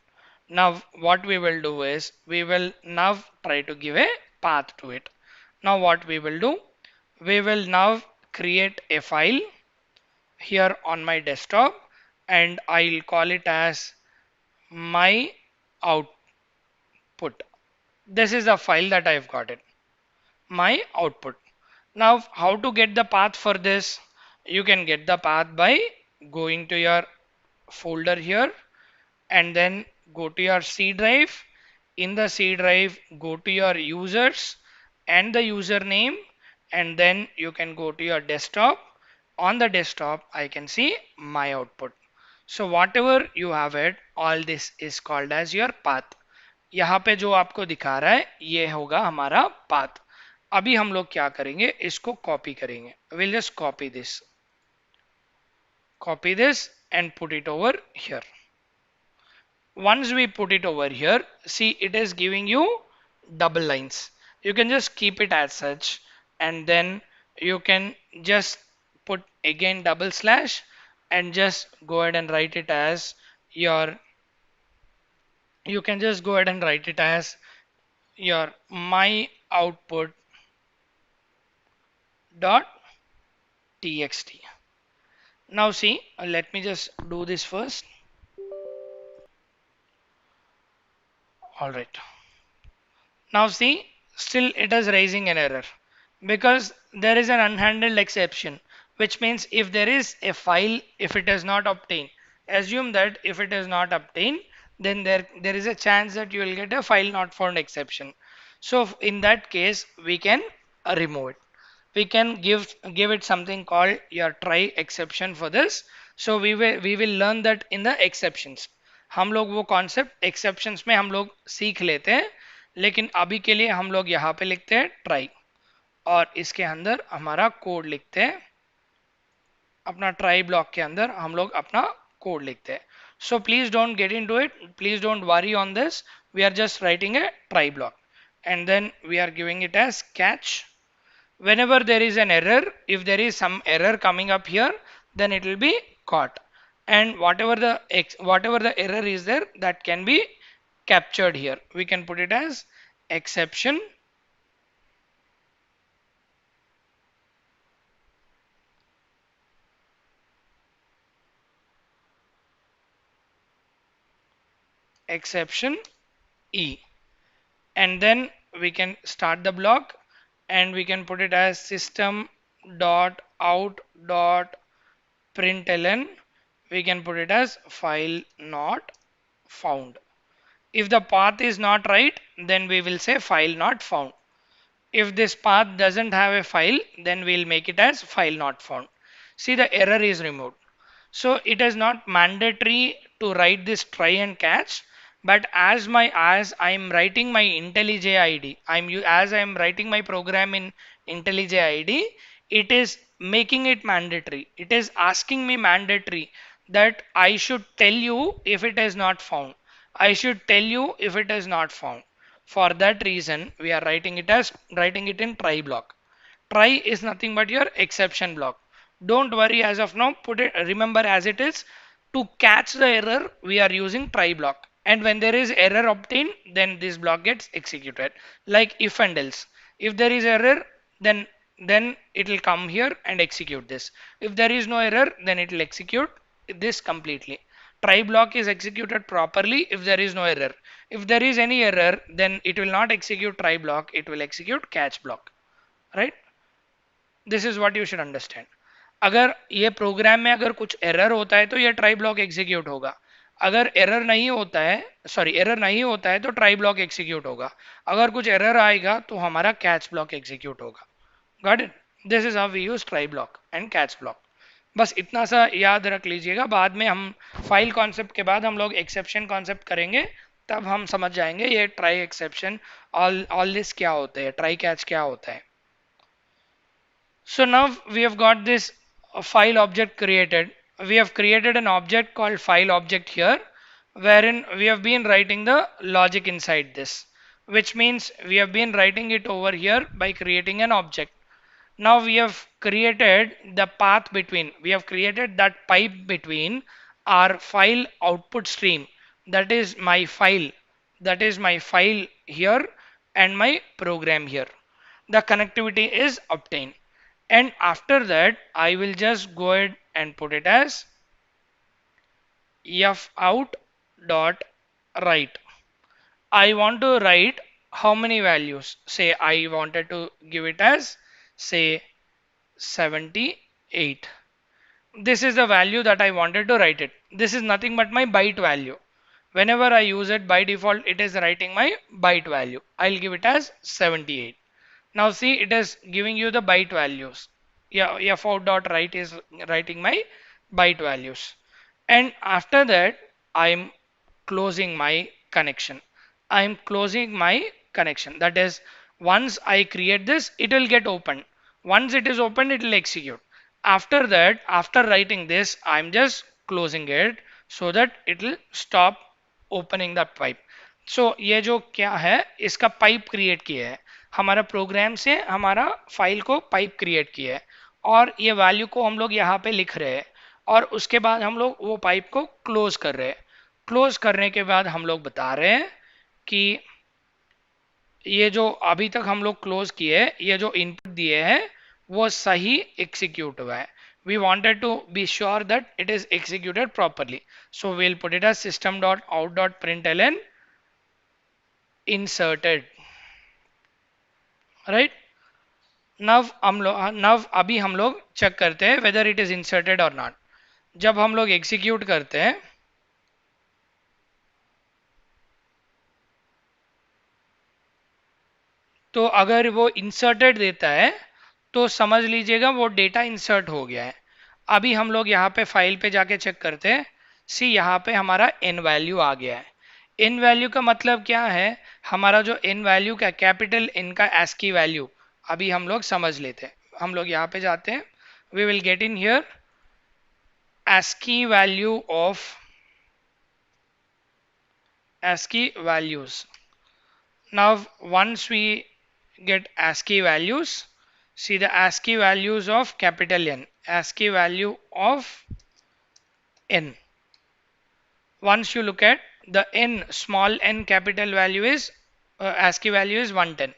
Now what we will do is we will now try to give a path to it. Now what we will do, we will now create a file here on my desktop and I'll call it as my output. This is the file that I've got it, my output. Now how to get the path for this? You can get the path by going to your folder here and then go to your C drive. In the C drive, go to your users and the username, and then you can go to your desktop. On the desktop, I can see my output. So whatever you have it, all this is called as your path. यहाँ पे जो आपको दिखा रहा है ये होगा हमारा path. अभी हम लोग क्या करेंगे, इसको कॉपी करेंगे. We'll just copy this and put it over here. Once we put it over here, see it is giving you double lines. You can just keep it as such and then you can just put again double slash and just go ahead and write it as your, you can just go ahead and write it as your my output dot txt. Now see, let me just do this first. All right. Now see, still it is raising an error because there is an unhandled exception, which means if there is a file, if it is not obtained, assume that if it is not obtained, then there is a chance that you will get a file not found exception. So in that case, we can remove it. We can give it something called your try exception for this. So we will learn that in the exceptions. हम लोग वो concept exceptions में हम लोग सीख लेते हैं, लेकिन अभी के लिए हम लोग यहाँ पे लिखते हैं ट्राई और इसके अंदर हमारा कोड लिखते हैं. अपना ट्राई ब्लॉक के अंदर हम लोग अपना कोड लिखते हैं. So please don't get into it, please don't worry on this. We are just writing a try block and then we are giving it as catch. Whenever there is an error, if there is some error coming up here, then it will be caught, and whatever the error is there, that can be captured here. We can put it as exception exception E, and then we can start the block and we can put it as system dot out dot println, we can put it as file not found. If the path is not right, then we will say file not found. If this path doesn't have a file, then we'll make it as file not found. See, the error is removed. So it is not mandatory to write this try and catch, but as I'm writing my IntelliJ IDE, as I'm writing my program in IntelliJ IDE, it is making it mandatory. It is asking me mandatory that I should tell you if it is not found. I should tell you if it is not found. For that reason, we are writing it in try block. Try is nothing but your exception block. Don't worry as of now, put it, remember as it is. To catch the error, we are using try block. And when there is error obtained, then this block gets executed. Like if and else. If there is error, then it will come here and execute this. If there is no error, then it will execute this completely. Try block is executed properly if there is no error. If there is any error, then it will not execute try block, it will execute catch block. Right? This is what you should understand. अगर ये programme में अगर कुछ error होता है तो ये try block execute होगा. अगर एरर नहीं होता है, सॉरी एरर नहीं होता है तो ट्राई ब्लॉक एग्जीक्यूट होगा. अगर कुछ एरर आएगा तो हमारा कैच ब्लॉक एग्जीक्यूट होगा. Got it. This is how we use try block and catch block. बस इतना सा याद रख लीजिएगा. बाद में हम फाइल कॉन्सेप्ट के बाद हम लोग एक्सेप्शन कॉन्सेप्ट करेंगे, तब हम समझ जाएंगे ये ट्राई एक्सेप्शन ऑल दिस क्या होते हैं, ट्राई कैच क्या होता है. So now we have got this file object created. We have created an object called file object here, wherein we have been writing the logic inside this, which means we have been writing it over here by creating an object. Now we have created the path between, we have created that pipe between our file output stream, that is my file, that is my file here, and my program here. The connectivity is obtained. And after that, I will just go ahead and put it as f out dot write. I want to write how many values? Say I wanted to give it as, say, 78. This is the value that I wanted to write it. This is nothing but my byte value. Whenever I use it, by default it is writing my byte value. I'll give it as 78. Now see, it is giving you the byte values. Yeah, f_out.write is writing my byte values. And after that, I'm closing my connection. I'm closing my connection. That is, once I create this, it will get opened. Once it is opened, it will execute. After that, after writing this, I'm just closing it so that it will stop opening the pipe. So ये जो क्या है, इसका pipe create किया है, हमारा programme से हमारा फाइल को पाइप क्रिएट किया है, और ये वैल्यू को हम लोग यहाँ पे लिख रहे हैं, और उसके बाद हम लोग वो पाइप को क्लोज कर रहे हैं. क्लोज करने के बाद हम लोग बता रहे हैं कि ये जो अभी तक हम लोग क्लोज किए हैं, ये जो इनपुट दिए हैं वो सही एग्जीक्यूट हुआ है. We wanted to be sure that it is executed properly. So we'll put it as system.out.println inserted. Right? Now अभी हम लोग चेक करते हैं whether it is inserted or not. जब हम लोग एग्जीक्यूट करते हैं, तो अगर वो इंसर्टेड देता है तो समझ लीजिएगा वो डेटा इंसर्ट हो गया है. अभी हम लोग यहाँ पे फाइल पे जाके चेक करते हैं. सी, यहाँ पे हमारा एन वैल्यू आ गया है. एन वैल्यू का मतलब क्या है, हमारा जो एन वैल्यू का कैपिटल एन का एस्की वैल्यू अभी हम लोग समझ लेते हैं. हम लोग यहाँ पे जाते हैं, we will get in here ASCII value of ASCII values. Now once we get ASCII values, see the ASCII values of capital N, ASCII value of N. Once you look at the N, small n capital value is ASCII value is 110,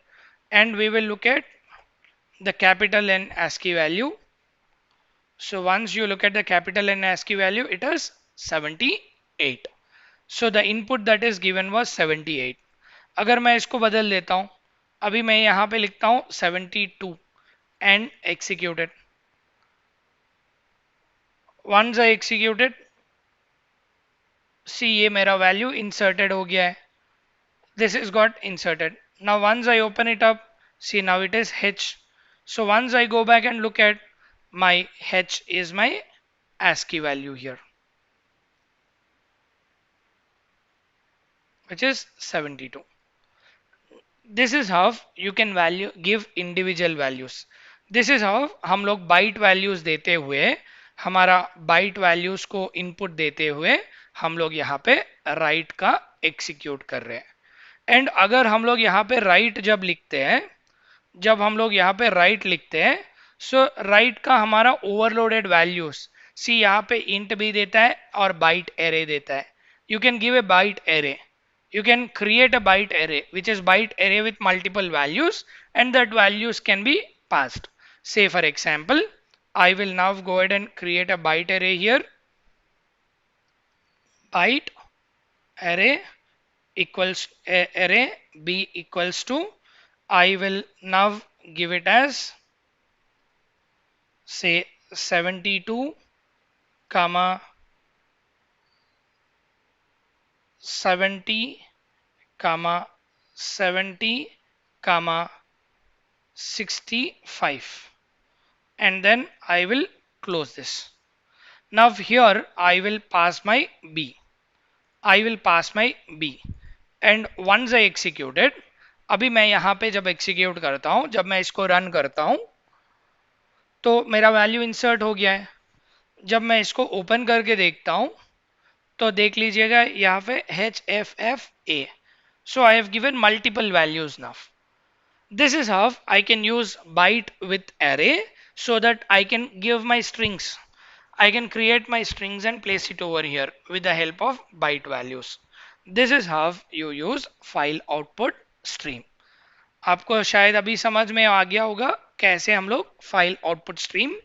and we will look at the capital N ASCII value. So once you look at the capital N ASCII value, it is 78. So the input that is given was 78. अगर मैं इसको बदल देता हूं, अभी मैं यहाँ पे लिखता हूँ 72 and execute it. Once I executed, see ये मेरा वैल्यू इंसर्टेड हो गया है. This is got inserted. Now once I open it up, see now it is H. So once I go back and look at my H is my ASCII value here, which is 72. This is how you can value give individual values. This is how हम लोग bite values देते हुए, हमारा bite values को input देते हुए हम लोग यहाँ पे राइट का एग्जीक्यूट कर रहे हैं. एंड अगर हम लोग यहाँ पे राइट जब लिखते हैं, जब हम लोग यहाँ पे राइट लिखते हैं, सो राइट का हमारा ओवरलोडेड वैल्यूज, सी यहाँ पे इंट भी देता है और बाइट एरे देता है. You can give a bite array, you can create a byte array which is byte array with multiple values, and that values can be passed. Say for example, I will now go ahead and create a byte array here. Byte array equals array b equals to, I will now give it as say 72 comma 70 comma 70 comma 65, and then I will close this. Now here I will pass my b. I will pass my b, and once I execute it, अभी मैं यहाँ पे जब execute करता हूँ, जब मैं इसको run करता हूँ, तो मेरा वैल्यू इंसर्ट हो गया है. जब मैं इसको ओपन करके देखता हूँ, तो देख लीजिएगा यहाँ पे H F F A. So I have given multiple values now. This is how I can use byte with array so that I can give my strings. I can create my strings and place it over here with the help of byte values. This is how you use file output stream. आपको शायद अभी समझ में आ गया होगा कैसे हम लोग फाइल आउटपुट स्ट्रीम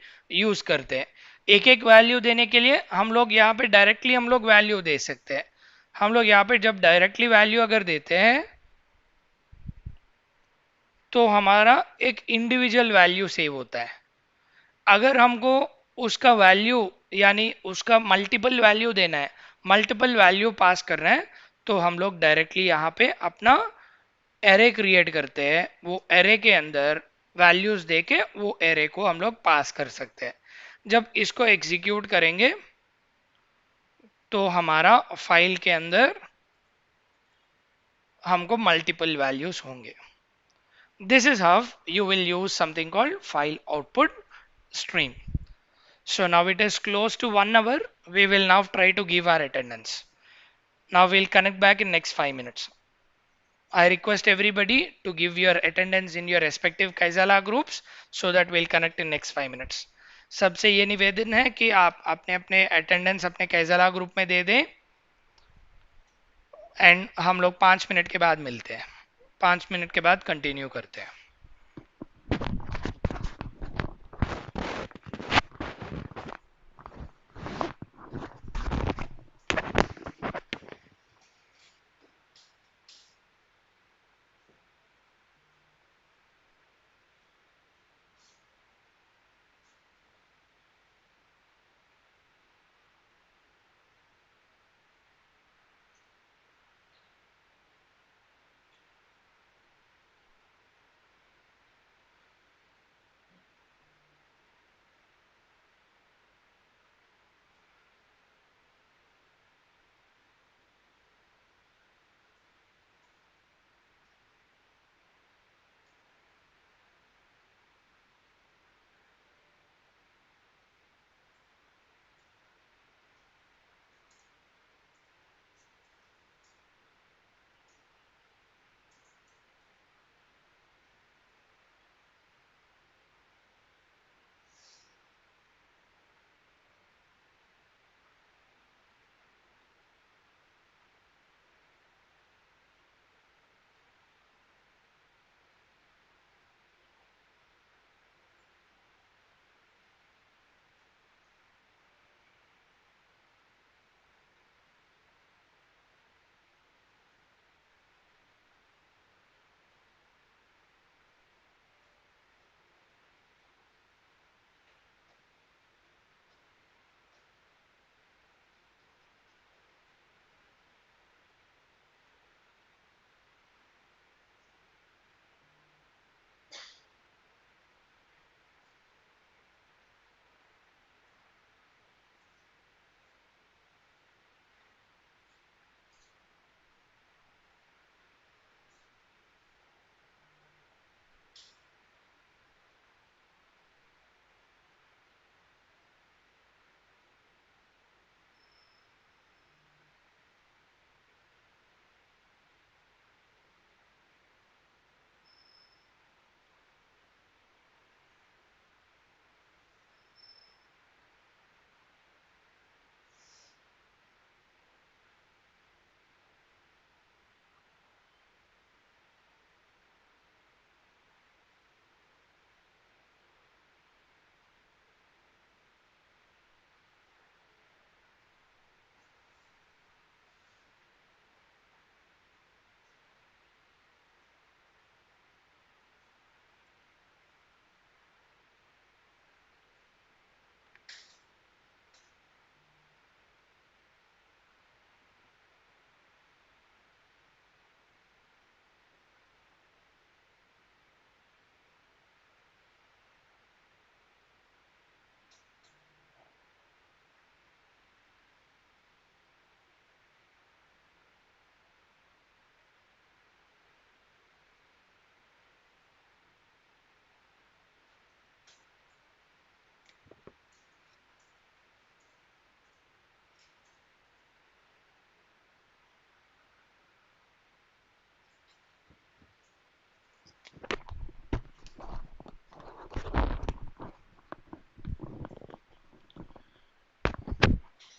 यूज करते हैं. एक एक वैल्यू देने के लिए हम लोग यहाँ पे डायरेक्टली हम लोग वैल्यू दे सकते हैं. हम लोग यहाँ पे जब डायरेक्टली वैल्यू अगर देते हैं, तो हमारा एक इंडिविजुअल वैल्यू सेव होता है. अगर हमको उसका वैल्यू यानी उसका मल्टीपल वैल्यू देना है, मल्टीपल वैल्यू पास कर रहे हैं, तो हम लोग डायरेक्टली यहाँ पे अपना एरे क्रिएट करते हैं. वो एरे के अंदर वैल्यूज देके वो एरे को हम लोग पास कर सकते हैं. जब इसको एग्जीक्यूट करेंगे तो हमारा फाइल के अंदर हमको मल्टीपल वैल्यूज होंगे. This is how you will use something called file output stream. So now it is close to 1 hour. We will now try to give our attendance. Now we'll connect back in next 5 minutes. I request everybody to give your attendance in your respective Kaizala groups so that we'll connect in next 5 minutes. सबसे ये निवेदन है कि आप अपने अपने attendance अपने कैजला group में दे दें, एंड हम लोग 5 मिनट के बाद मिलते हैं. 5 मिनट के बाद कंटिन्यू करते हैं.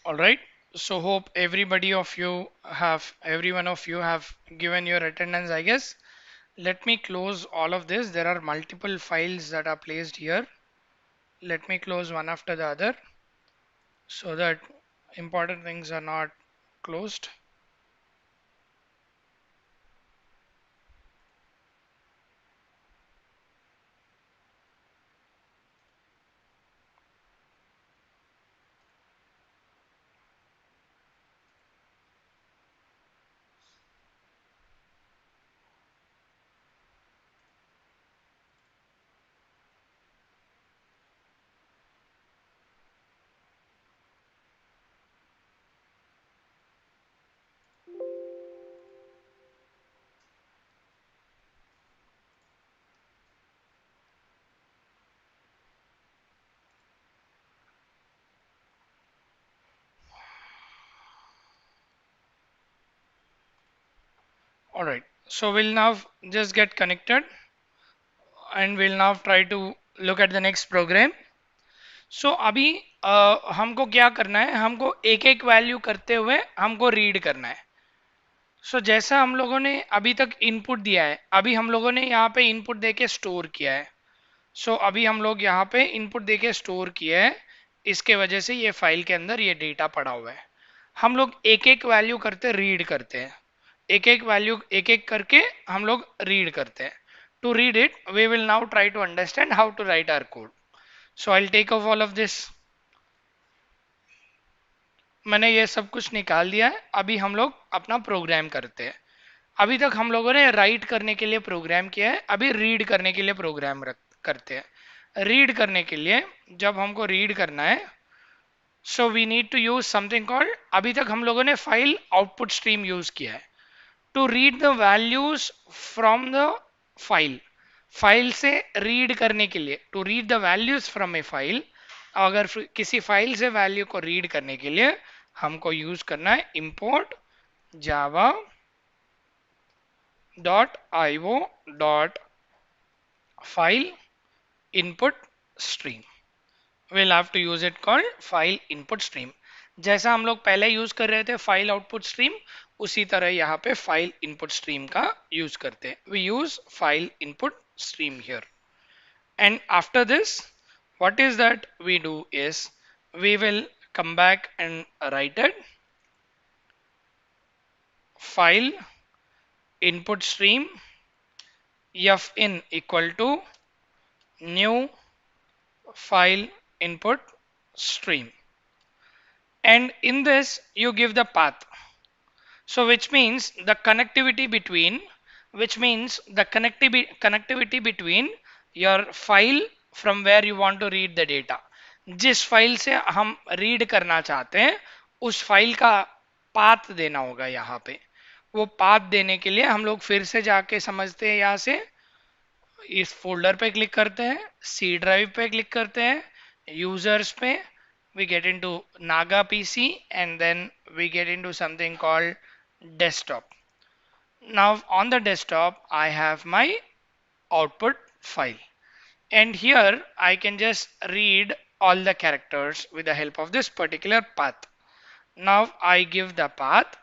All right. So hope every one of you have given your attendance, I guess. Let me close all of this. There are multiple files that are placed here. Let me close one after the other so that important things are not closed. All right. So we'll now just get connected and we'll now try to look at the next program. सो अभी हमको क्या करना है, हमको एक एक value करते हुए हमको रीड करना है. जैसा हम लोगों ने अभी तक इनपुट दिया है, अभी हम लोगों ने यहाँ पे इनपुट देके स्टोर किया है. अभी हम लोग यहाँ पे इनपुट देके स्टोर किया है, इसके वजह से ये फाइल के अंदर ये डेटा पड़ा हुआ है. हम लोग एक एक वैल्यू करते रीड करते हैं, एक एक वैल्यू एक एक करके हम लोग रीड करते हैं. To read it we will now try to understand how to write our code. I will take off all of this. मैंने ये सब कुछ निकाल दिया है. अभी हम लोग अपना प्रोग्राम करते हैं. अभी तक हम लोगों ने राइट करने के लिए प्रोग्राम किया है, अभी रीड करने के लिए प्रोग्राम करते हैं. रीड करने के लिए जब हमको रीड करना है, we need to use something called, अभी तक हम लोगों ने फाइल आउटपुट स्ट्रीम यूज किया है to read the values from the file. File से रीड करने के लिए, to read the values from a file, अगर किसी फाइल से वैल्यू को रीड करने के लिए हमको यूज करना है import java dot io dot file input stream. we'll have to use it called file input stream. जैसा हम लोग पहले यूज कर रहे थे फाइल आउटपुट स्ट्रीम, उसी तरह यहाँ पे फाइल इनपुट स्ट्रीम का यूज करते हैं. We use file input stream here. And after this, what is that we do is we will come back and write it file input stream fin equal to new file input stream, and in this you give the path. Which means the connectivity between, connectivity between your file from where you want to read the data. जिस file से हम read करना चाहते हैं उस file का path देना होगा यहाँ पे. वो पाथ देने के लिए हम लोग फिर से जाके समझते हैं, यहाँ से इस फोल्डर पे क्लिक करते हैं, सी ड्राइव पे क्लिक करते हैं, यूजर्स पे we get into Naga PC, and then we get into something called desktop. Now on the desktop I have my output file, and here I can just read all the characters with the help of this particular path. Now I give the path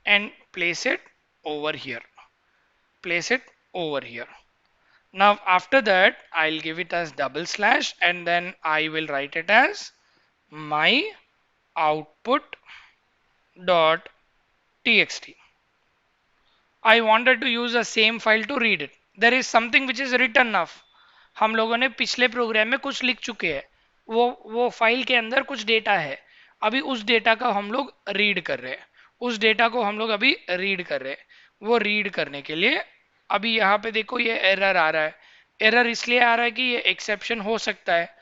and place it over here, place it over here. Now after that I'll give it as double slash, and then I will write it as my output dot txt. I wanted to use the same file to read it. There is something which is written now. हम लोगों ने पिछले programme में कुछ लिख चुके हैं, वो फाइल के अंदर कुछ डेटा है, अभी उस डेटा का हम लोग रीड कर रहे हैं, उस डेटा को हम लोग अभी रीड कर रहे हैं. वो रीड करने के लिए अभी यहाँ पे देखो ये एरर आ रहा है. एरर इसलिए आ रहा है कि ये एक्सेप्शन हो सकता है.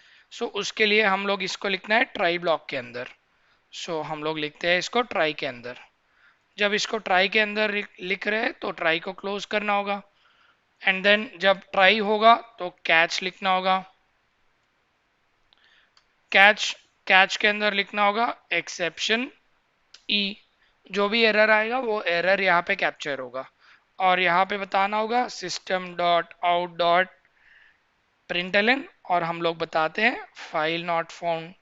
उसके लिए हम लोग इसको लिखना है ट्राई ब्लॉक के अंदर. हम लोग लिखते हैं इसको ट्राई के अंदर. जब इसको ट्राई के अंदर लिख रहे हैं तो ट्राई को क्लोज करना होगा, एंड देन जब ट्राई होगा तो कैच लिखना होगा. कैच के अंदर लिखना होगा एक्सेप्शन ई. जो भी एरर आएगा वो एरर यहाँ पे कैप्चर होगा, और यहाँ पे बताना होगा system dot out dot println, और हम लोग बताते हैं फाइल नॉट फाउंड.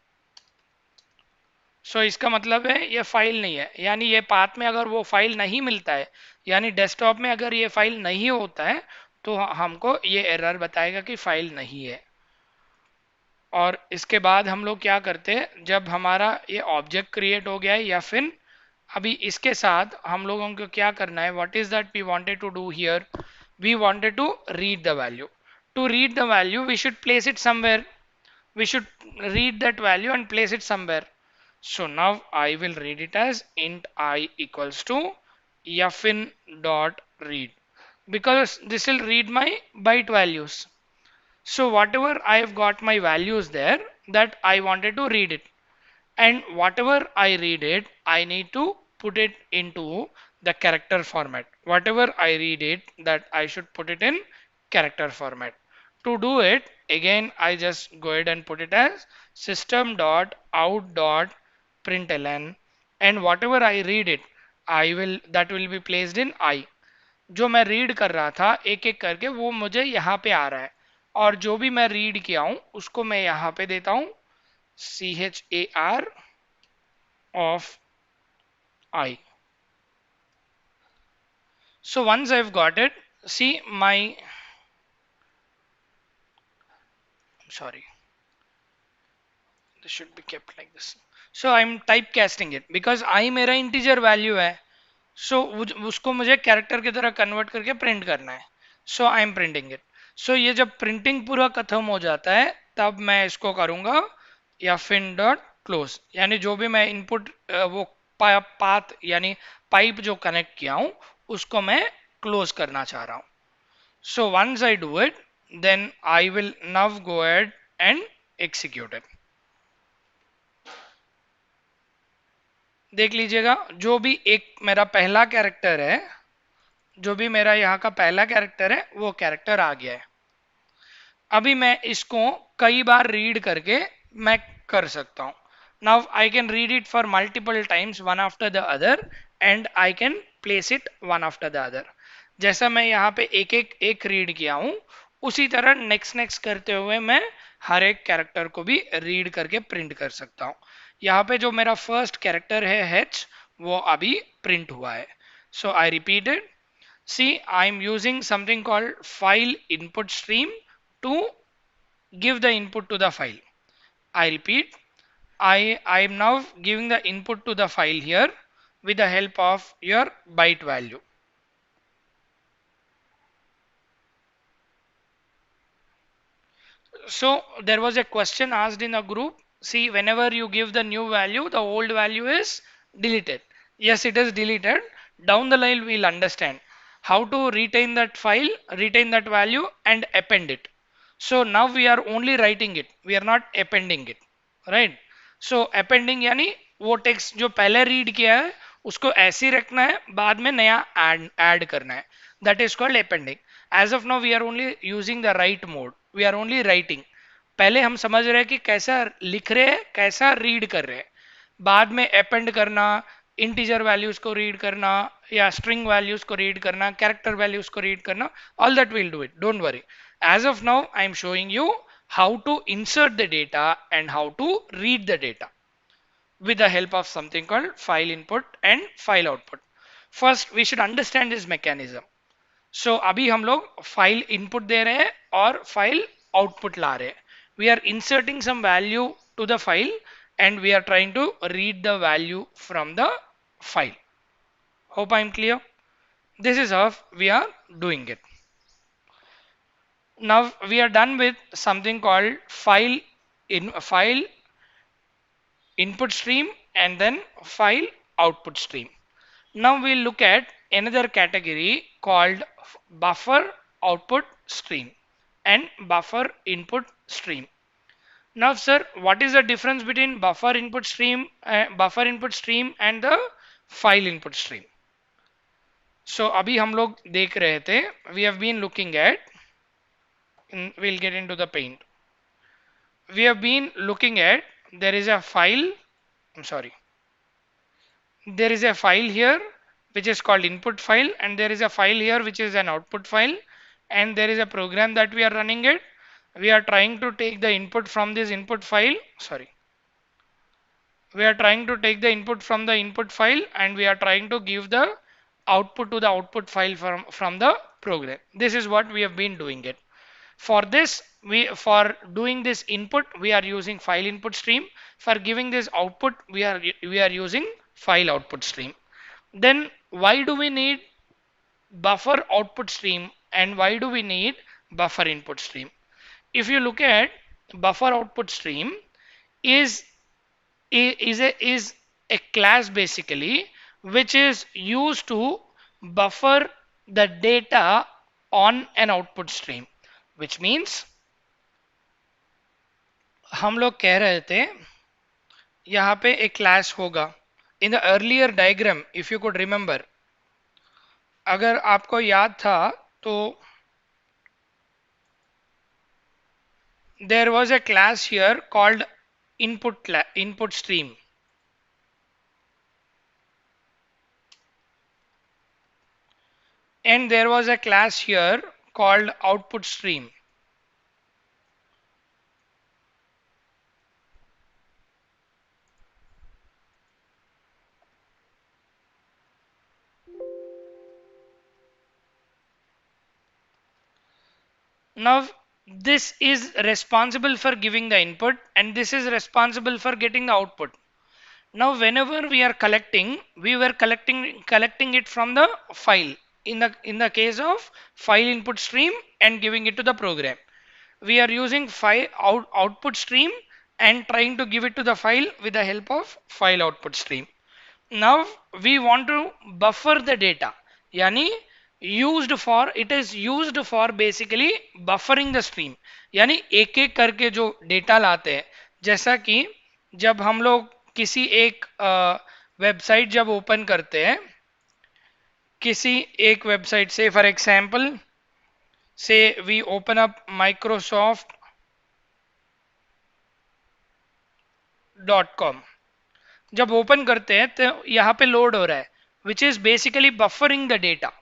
सो इसका मतलब है ये फाइल नहीं है, यानी ये पाथ में अगर वो फाइल नहीं मिलता है, यानी डेस्कटॉप में अगर ये फाइल नहीं होता है, तो हमको ये एरर बताएगा कि फाइल नहीं है। और इसके बाद हम लोग क्या करते हैं, जब हमारा ये ऑब्जेक्ट क्रिएट हो गया है, या फिर अभी इसके साथ हम लोगों को क्या करना है, what is that we wanted to do here, we wanted to read the value. To read the value we should place it somewhere, we should read that value and place it somewhere. So now I will read it as int I equals to fin dot read, because this will read my byte values. So whatever I have got my values there, that I wanted to read it, and whatever I read it, I need to put it into the character format. Whatever I read it, that I should put it in character format. To do it, again I just go ahead and put it as system.out.println, and whatever I read it, I will that will be placed in I. जो मैं read कर रहा था एक एक करके वो मुझे यहाँ पे आ रहा है, और जो भी मैं रीड किया हूँ उसको मैं यहाँ पे देता हूँ char of I. So once I've got it, see my, sorry, this should be kept like this. So I'm typecasting it because I मेरा integer value है, so उसको मुझे कैरेक्टर की तरह कन्वर्ट करके प्रिंट करना है, so I'm printing it. So ये जब प्रिंटिंग पूरा खत्म हो जाता है तब मैं इसको करूंगा या फिन डॉट क्लोज, यानी जो भी मैं इनपुट वो पाथ यानी पाइप जो कनेक्ट किया हूं उसको मैं क्लोज करना चाह रहा हूं. So once I do it, then I will now go ahead and execute it. देख लीजिएगा, जो भी एक मेरा पहला कैरेक्टर है, जो भी मेरा यहाँ का पहला कैरेक्टर है वो कैरेक्टर आ गया है. अभी मैं इसको कई बार रीड करके मैं कर सकता हूं. Now I can read it for multiple times one after the other, and I can place it one after the other. जैसा मैं यहाँ पे एक रीड किया हूं, उसी तरह नेक्स्ट नेक्स्ट करते हुए मैं हर एक कैरेक्टर को भी रीड करके प्रिंट कर सकता हूँ. यहाँ पे जो मेरा फर्स्ट कैरेक्टर है h, वो अभी प्रिंट हुआ है. So I repeated. See, I'm using something called file input stream to give the input to the file. I repeat, I am now giving the input to the file here with the help of your byte value. So there was a question asked in a group. See, whenever you give the new value, the old value is deleted. Yes, it is deleted. Down the line, we'll understand how to retain that file, retain that value, and append it. So now we are only writing it. We are not appending it, right? So appending यानी वो text जो पहले read किया है उसको ऐसे ही रखना है, बाद में नया ऐड करना है. That is called appending. As of now, we are only using the write mode. We are only writing. पहले हम समझ रहे हैं कि कैसा लिख रहे हैं, कैसा रीड कर रहे हैं. बाद में अपेंड करना, इंटीजर वैल्यूज को रीड करना या स्ट्रिंग वैल्यूज को रीड करना, कैरेक्टर वैल्यूज को रीड करना, all that we'll do it. Don't worry. As of now, I am showing you how to insert the data and how to read the data with the help of something called file input and file output. First, we should understand this mechanism. So अभी हम लोग file input दे रहे हैं और file output ला रहे हैं. We are inserting some value to the file and we are trying to read the value from the file. Hope I am clear. This is how we are doing it. Now we are done with something called file input stream and then file output stream. Now we'll look at another category called buffer output stream and buffer input stream. Now sir, what is the difference between buffer input stream and the file input stream? So अभी हम लोग देख रहे थे, we have been looking at, we'll get into the paint. We have been looking at, there is a file, I'm sorry, there is a file here which is called input file, and there is a file here which is an output file, and there is a program that we are running it. We are trying to take the input from this input file, sorry, We are trying to take the input from the input file and we are trying to give the output to the output file from the program. This is what we have been doing it. For this, for doing this input, we are using file input stream. For giving this output, we are using file output stream. Then why do we need buffer output stream and why do we need buffer input stream? If you look at buffer output stream is is a class basically which is used to buffer the data on an output stream, which means हम लोग कह रहे थे यहाँ पे एक class होगा in the earlier diagram if you could remember अगर आपको याद था तो there was a class here called input stream, and there was a class here called output stream. Now this is responsible for giving the input and this is responsible for getting the output. Now whenever we are collecting, we were collecting it from the file in the case of file input stream and giving it to the program. We are using file output stream and trying to give it to the file with the help of file output stream. Now we want to buffer the data, यानी it is used for basically buffering the stream, यानी एक एक करके जो data लाते हैं, जैसा कि जब हम लोग किसी एक वेबसाइट जब ओपन करते हैं, किसी एक वेबसाइट से फॉर एग्जांपल से वी ओपन अप microsoft.com, जब ओपन करते हैं तो यहाँ पे लोड हो रहा है which is basically buffering the data.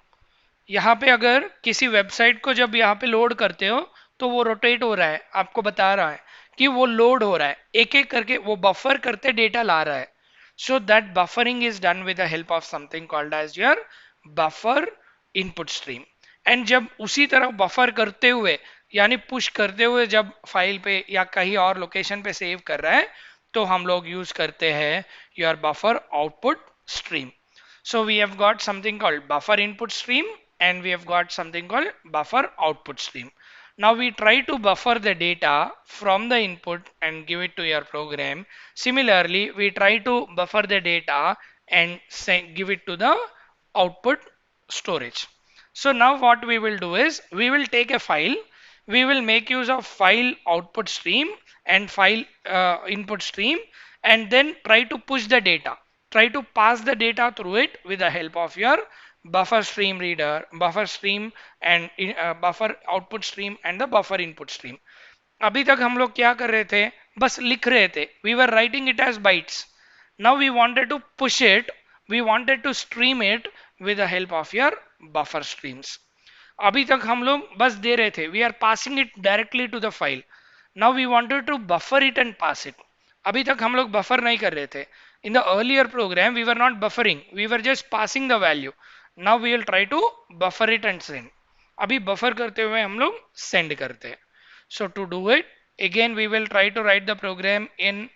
यहाँ पे अगर किसी वेबसाइट को जब यहाँ पे लोड करते हो तो वो रोटेट हो रहा है, आपको बता रहा है कि वो लोड हो रहा है, एक एक करके वो बफर करते डेटा ला रहा है. So that buffering is done with the help of something called as your buffer input stream. And जब उसी तरह बफर करते हुए यानी पुश करते हुए जब फाइल पे या कहीं और लोकेशन पे सेव कर रहा है तो हम लोग यूज करते हैं your buffer output stream. So we have got something called buffer input stream and we have got something called buffer output stream. Now we try to buffer the data from the input and give it to your program. Similarly, we try to buffer the data and give it to the output storage. So now what we will do is we will take a file, we will make use of file output stream and file input stream and then try to push the data, try to pass the data through it with the help of your buffer stream reader, buffer stream and buffer output stream and the buffer input stream. अभी तक हम लोग क्या कर रहे थे, बस लिख रहे थे, we were writing it as bytes. Now we wanted to push it, we wanted to stream it with the help of your buffer streams. अभी तक हम लोग बस दे रहे थे, we are passing it directly to the file. Now we wanted to buffer it and pass it. अभी तक हम लोग बफर नहीं कर रहे थे. In the earlier program we were not buffering, we were just passing the value. Now we will try to buffer it and send. अभी buffer करते हुए हम लोग send करते हैं. So to do it, again we will try to write the program in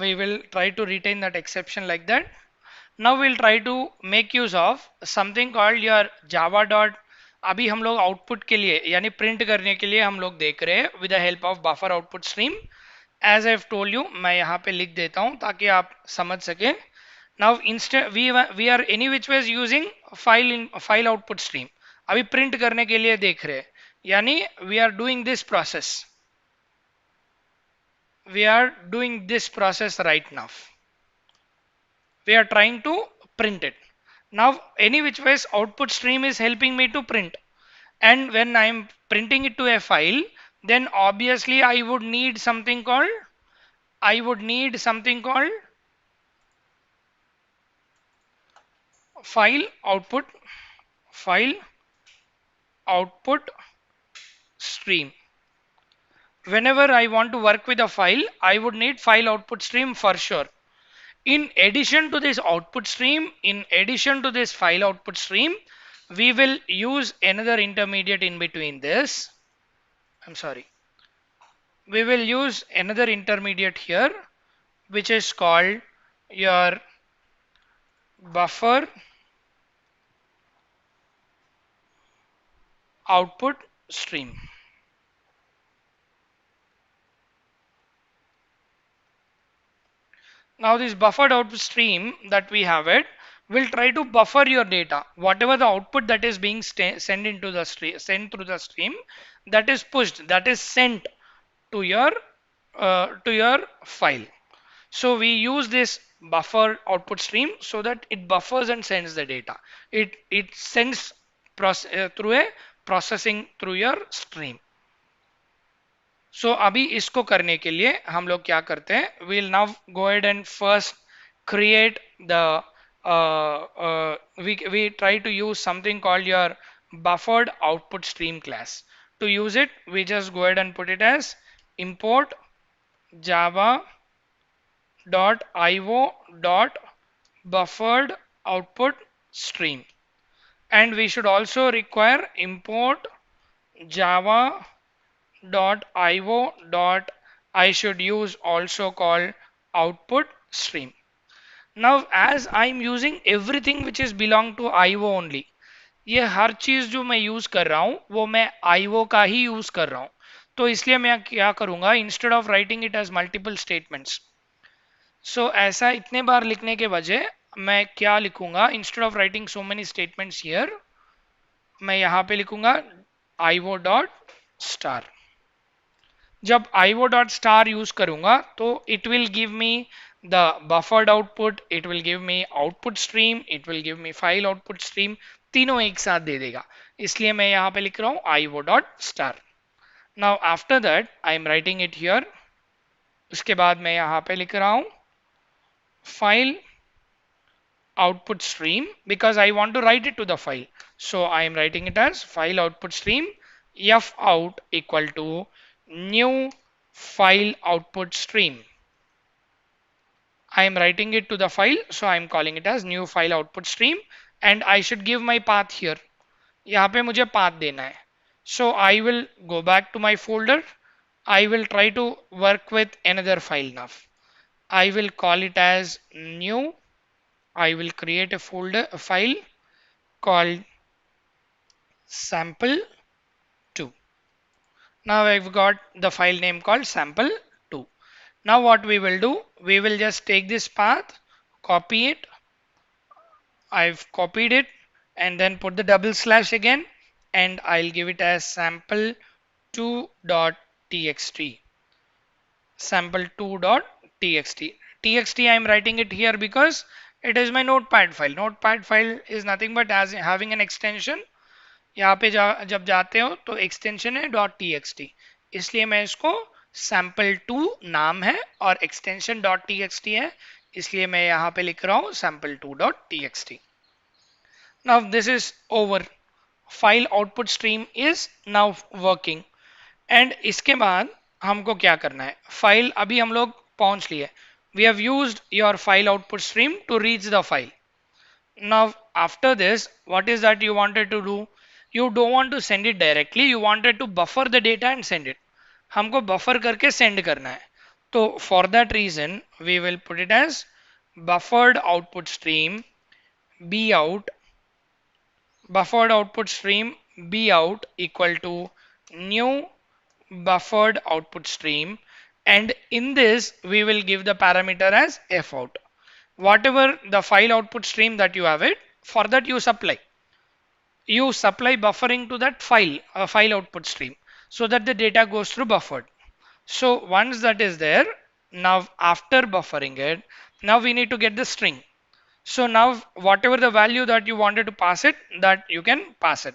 we will try to retain that exception like that. Now we'll try to make use of something called your java dot. अभी हम लोग output के लिए यानी print करने के लिए हम लोग देख रहे हैं with the help of buffer output stream. As I told you, मैं यहाँ पे लिख देता हूँ ताकि आप समझ सके. Now instant we are any which ways using file output stream. अभी प्रिंट करने के लिए देख रहे हैं, यानी we are doing this process, we are doing this process right now. We are trying to print it. Now any which ways output stream is helping me to print, and when I am printing it to a file, then obviously I would need something called file output file output stream. Whenever I want to work with a file, I would need file output stream for sure. In addition to this output stream, in addition to this file output stream, we will use another intermediate in between this. I'm sorry. We will use another intermediate here, which is called your buffer output stream. Now this buffered output stream that we have it will try to buffer your data. Whatever the output that is being sent into the stream, sent through the stream, that is pushed, that is sent to your file. So we use this buffer output stream so that it buffers and sends the data. It sends through a processing through your stream. So अभी इसको करने के लिए हम लोग क्या करते हैं, we'll now go ahead and first create the we try to use something called your buffered output stream class. To use it, we just go ahead and put it as import java dot io dot buffered output stream, and we should also require import java dot io dot I should use also called output stream. Now as I'm using everything which is belong to IO only, ये हर चीज जो मैं use कर रहा हूं वो मैं IO का ही यूज कर रहा हूं, तो इसलिए मैं क्या करूंगा, instead of writing it as multiple statements, so ऐसा इतने बार लिखने के बजाय मैं क्या लिखूंगा, instead of writing so many statements here, मैं यहाँ पे लिखूंगा IO डॉट स्टार. जब IO डॉट स्टार यूज करूंगा तो it will give me the buffered output, it will give me output stream, it will give me file output stream, तीनों एक साथ दे देगा. इसलिए मैं यहाँ पे लिख रहा हूँ IO dot star. Now after that I am writing it here. उसके बाद मैं यहाँ पे लिख रहा हूँ file output stream because I want to write it to the file. So I am writing it as file output stream f out equal to new file output stream. I am writing it to the file, so I am calling it as new file output stream, and I should give my path here. यहाँ पे मुझे path देना है. So I will go back to my folder. I will try to work with another file now. I will call it as new. I will create a folder, a file called sample2. Now I've got the file name called sample2. Now what we will do, we will just take this path, copy it. I've copied it and then put the double slash again, and I'll give it as sample2.txt. Sample2.txt. txt I am writing it here because it is my notepad file. Notepad file is nothing but as having an extension. यहाँ पे जब जाते हो तो extension है dot T x T, इसलिए मैं इसको sample2 नाम है और extension dot T x T है, इसलिए मैं यहाँ पे लिख रहा हूँ sample2.txt. Now this is over. File output stream is now working. And इसके बाद हमको क्या करना है, फाइल अभी हम लोग पहुंच लिए. We have used your file output stream to reach the file. Now after this, what is that you wanted to do? You don't want to send it directly, you wanted to buffer the data and send it. हमको buffer करके send करना है. तो for that reason we will put it as buffered output stream b out, buffered output stream b out equal to new buffered output stream, and in this we will give the parameter as f out. Whatever the file output stream that you have it, for that you supply buffering to that file output stream so that the data goes through buffered. So once that is there, now after buffering it, now we need to get the string. So now whatever the value that you wanted to pass it, that you can pass it.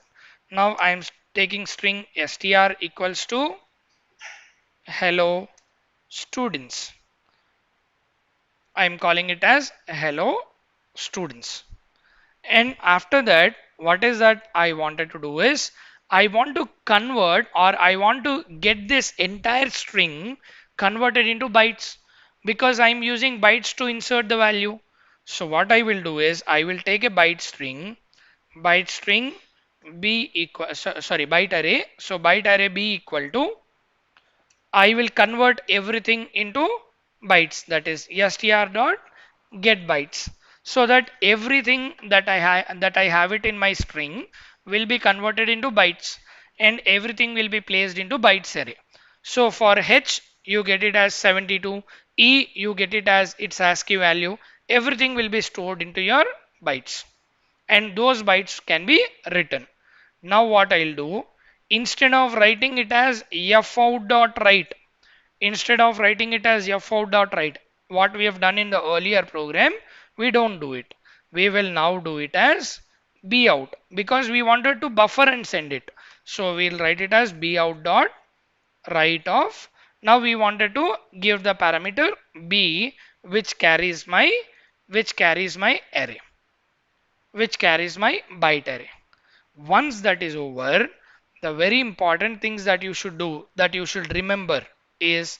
Now I am taking string str equals to hello students. I am calling it as hello students. And after that, what is that I wanted to do is I want to convert or I want to get this entire string converted into bytes because I'm using bytes to insert the value. So what I will do is I will take a byte string b equal, sorry, byte array. So byte array b equal to, I will convert everything into bytes, that is str dot get bytes, so that everything that I have it in my string will be converted into bytes and everything will be placed into bytes array. So for h you get it as 72, e you get it as its ASCII value, everything will be stored into your bytes and those bytes can be written. Now what I'll do, instead of writing it as fout.write, instead of writing it as fout.write, what we have done in the earlier program, we don't do it. We will now do it as bout because we wanted to buffer and send it. So we'll write it as bout dot write off. Now we wanted to give the parameter b which carries my array, which carries my byte array. Once that is over, the very important things that you should do, that you should remember is,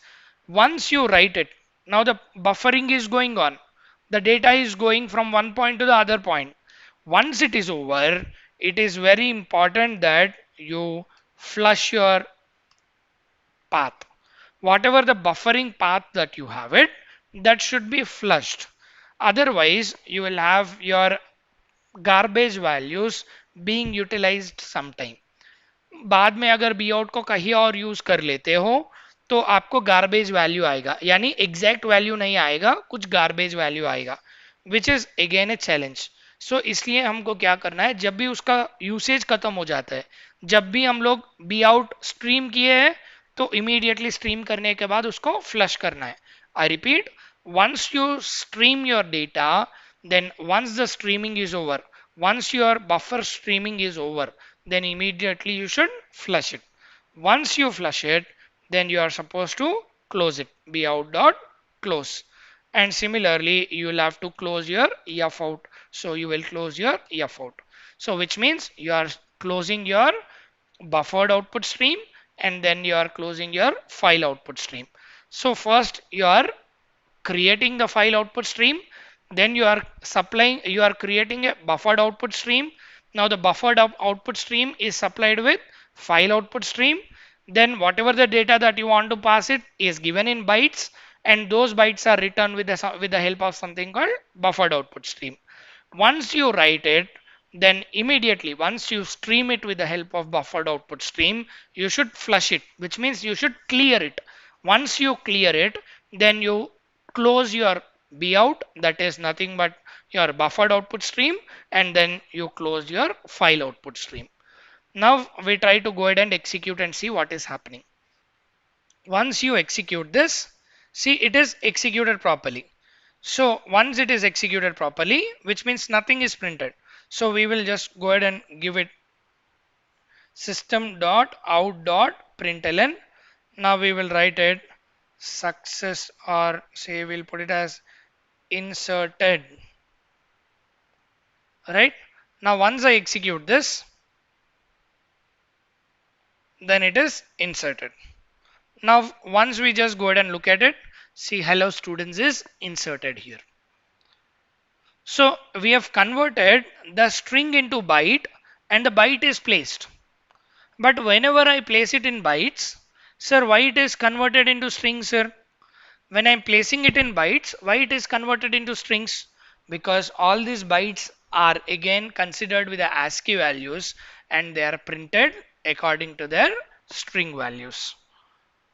once you write it, now the buffering is going on. The data is going from one point to the other point. Once it is over, it is very important that you flush your path. Whatever the buffering path that you have it, that should be flushed. Otherwise, you will have your garbage values being utilized sometime. बाद में अगर be out को कहीं और use कर लेते हो तो आपको गार्बेज वैल्यू आएगा, यानी एग्जैक्ट वैल्यू नहीं आएगा, कुछ गार्बेज वैल्यू आएगा, which is again a challenge. So इसलिए हमको क्या करना है, जब भी उसका यूसेज खत्म हो जाता है, जब भी हम लोग बी आउट स्ट्रीम किए हैं तो इमीडिएटली स्ट्रीम करने के बाद उसको फ्लश करना है. I repeat, once you stream your data, then once the streaming is over, once your buffer streaming is over, then immediately you should flush it. Once you flush it, then you are supposed to close it, bout dot close. And similarly you will have to close your f out. So you will close your f out, so which means you are closing your buffered output stream and then you are closing your file output stream. So first you are creating the file output stream, then you are creating a buffered output stream. Now the output stream is supplied with file output stream, then whatever the data that you want to pass it is given in bytes and those bytes are written with the help of something called buffered output stream. Once you write it, then immediately once you stream it with the help of buffered output stream, you should flush it, which means you should clear it. Once you clear it, then you close your bout, that is nothing but your buffered output stream, and then you close your file output stream. Now we try to go ahead and execute and see what is happening. Once you execute this, see it is executed properly. So once it is executed properly, which means nothing is printed. So we will just go ahead and give it system.out.println. Now we will write it success, or say we'll put it as inserted. Right? Now once I execute this, then it is inserted. Now once we just go ahead and look at it, see hello students is inserted here. So we have converted the string into byte and the byte is placed. But whenever I place it in bytes, sir, why it is converted into strings, sir? When I'm placing it in bytes, why it is converted into strings? Because all these bytes are again considered with the ASCII values and they are printed according to their string values.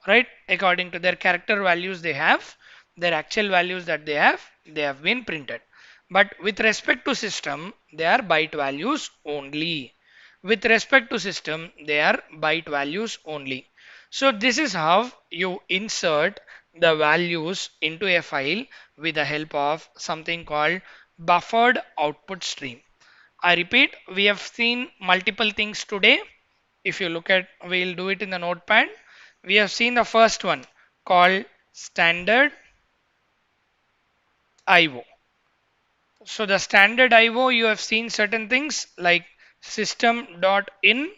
Right? According to their character values they have, their actual values that they have been printed. But with respect to system, they are byte values only. With respect to system, they are byte values only. So this is how you insert the values into a file with the help of something called buffered output stream. I repeat, we have seen multiple things today. If you look at, we'll do it in the notepad. We have seen the first one called standard IO. So the standard IO, you have seen certain things like system.in,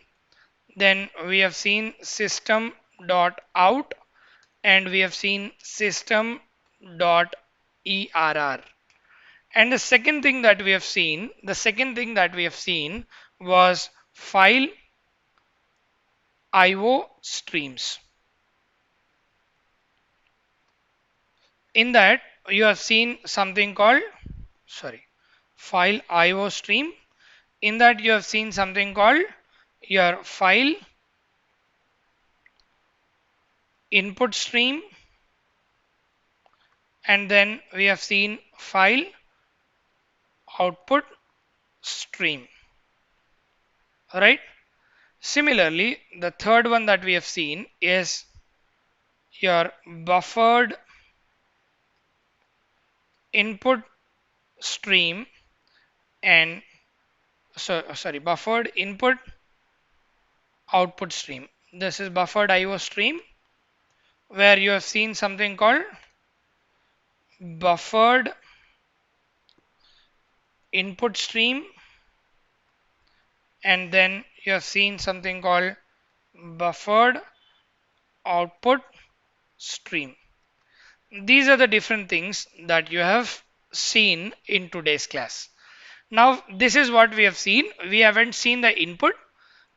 then we have seen system dot out, and we have seen system dot err. And the second thing that we have seen, was file IO streams. In that you have seen something called, sorry, file IO stream. In that you have seen something called your file input stream, and then we have seen file output stream. Alright. Similarly, the third one that we have seen is your buffered input stream and buffered input output stream. This is buffered IO stream, where you have seen something called buffered input stream, and then you have seen something called buffered output stream. These are the different things that you have seen in today's class. Now this is what we have seen. We haven't seen the input.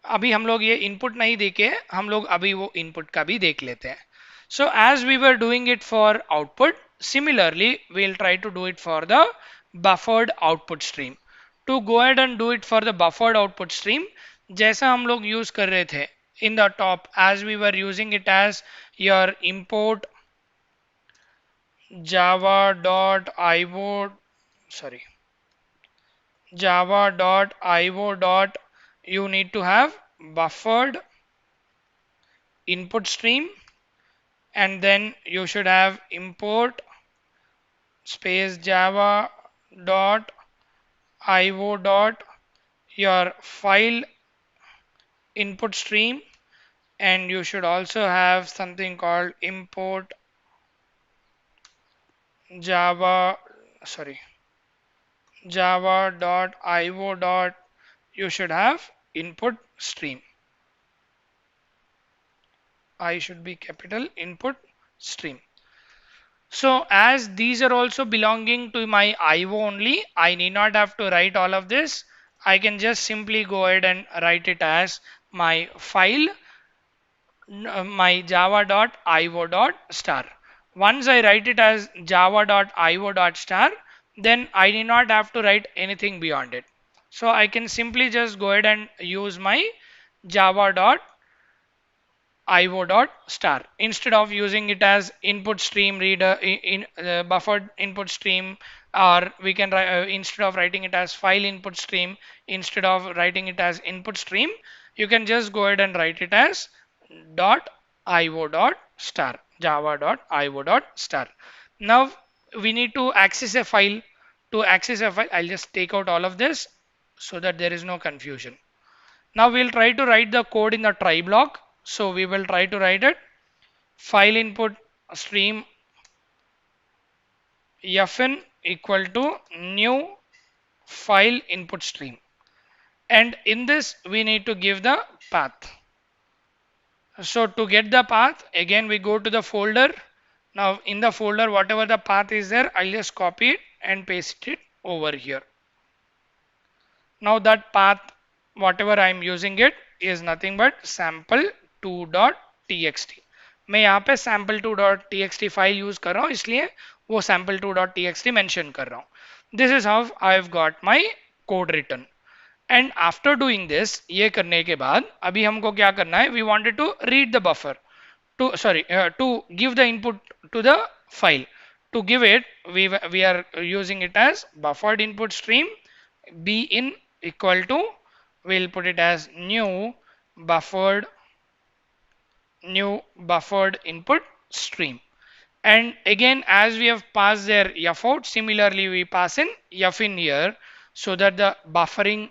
अभी हम लोग ये input नहीं देखे, हम लोग अभी वो input का भी देख लेते हैं. So as we were doing it for output, similarly we'll try to do it for the buffered output stream. To go ahead and do it for the buffered output stream, जैसा हम लोग use कर रहे थे in the top, as we were using it as your import java.io, sorry, java.io. You need to have buffered input stream, and then you should have import space java.io. Your file input stream, and you should also have something called import java.io. You should have input stream. I should be capital input stream. So as these are also belonging to my IO only, I need not have to write all of this. I can just simply go ahead and write it as my file, my java.io.star. Once I write it as java.io.star, then I need not have to write anything beyond it. So I can simply just go ahead and use my java.io.star instead of using it as input stream reader in buffered input stream, or we can instead of writing it as file input stream, instead of writing it as input stream, you can just go ahead and write it as .io.star, java.io.star. Now we need to access a file. To access a file, I'll just take out all of this so that there is no confusion. Now we'll try to write the code in the try block. So we will try to write it file input stream fn equal to new file input stream, and in this we need to give the path. So to get the path, again we go to the folder. Now in the folder, whatever the path is there, I'll just copy it and paste it over here. Now that path, whatever I am using it, is nothing but sample2.txt. मैं यहाँ पे sample2.txt file use कर रहा हूँ, इसलिए वो sample2.txt mention कर रहा हूँ. This is how I've got my code written. And after doing this, ये करने के बाद अभी हमको क्या करना है? We wanted to read the buffer. To give the input to the file. To give it, we are using it as buffered input stream bin equal to, we'll put it as new buffered input stream. And again, as we have passed their f out, similarly we pass in f in here, so that the buffering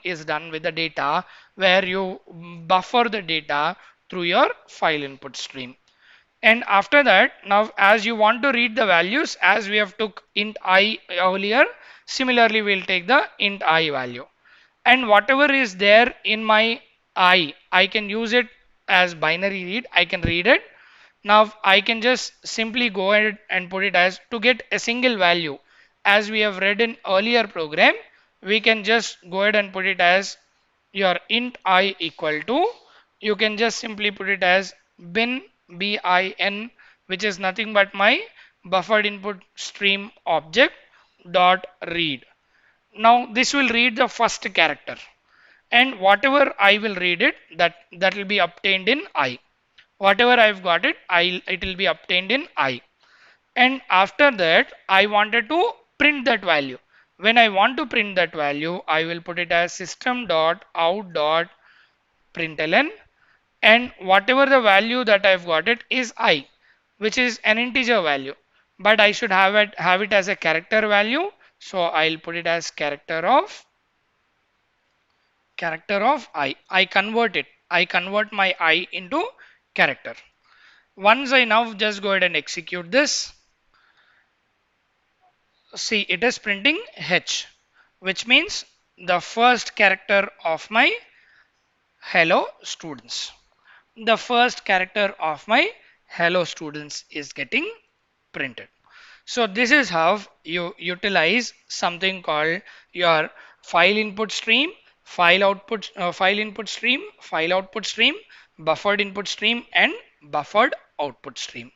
is done with the data, where you buffer the data through your file input stream. And after that, now as you want to read the values, as we have took int I earlier, similarly we'll take the int I value, and whatever is there in my I can use it as binary read. I can read it. Now I can just simply go ahead and put it as to get a single value. As we have read in earlier program, we can just go ahead and put it as your int I equal to, you can just simply put it as bin, which is nothing but my buffered input stream object dot read. Now this will read the first character, and whatever I will read it, that will be obtained in I. Whatever I've got it will be obtained in I. And after that I wanted to print that value. When I want to print that value, I will put it as system dot out dot println, and whatever the value that I've got it is I, which is an integer value, but I should have it as a character value. So I'll put it as character of I convert it. I convert my I into character. Once I now just go ahead and execute this, see it is printing H, which means the first character of my hello students. The first character of my hello students is getting printed. So this is how you utilize something called your file input stream, file input stream, file output stream, buffered input stream, and buffered output stream.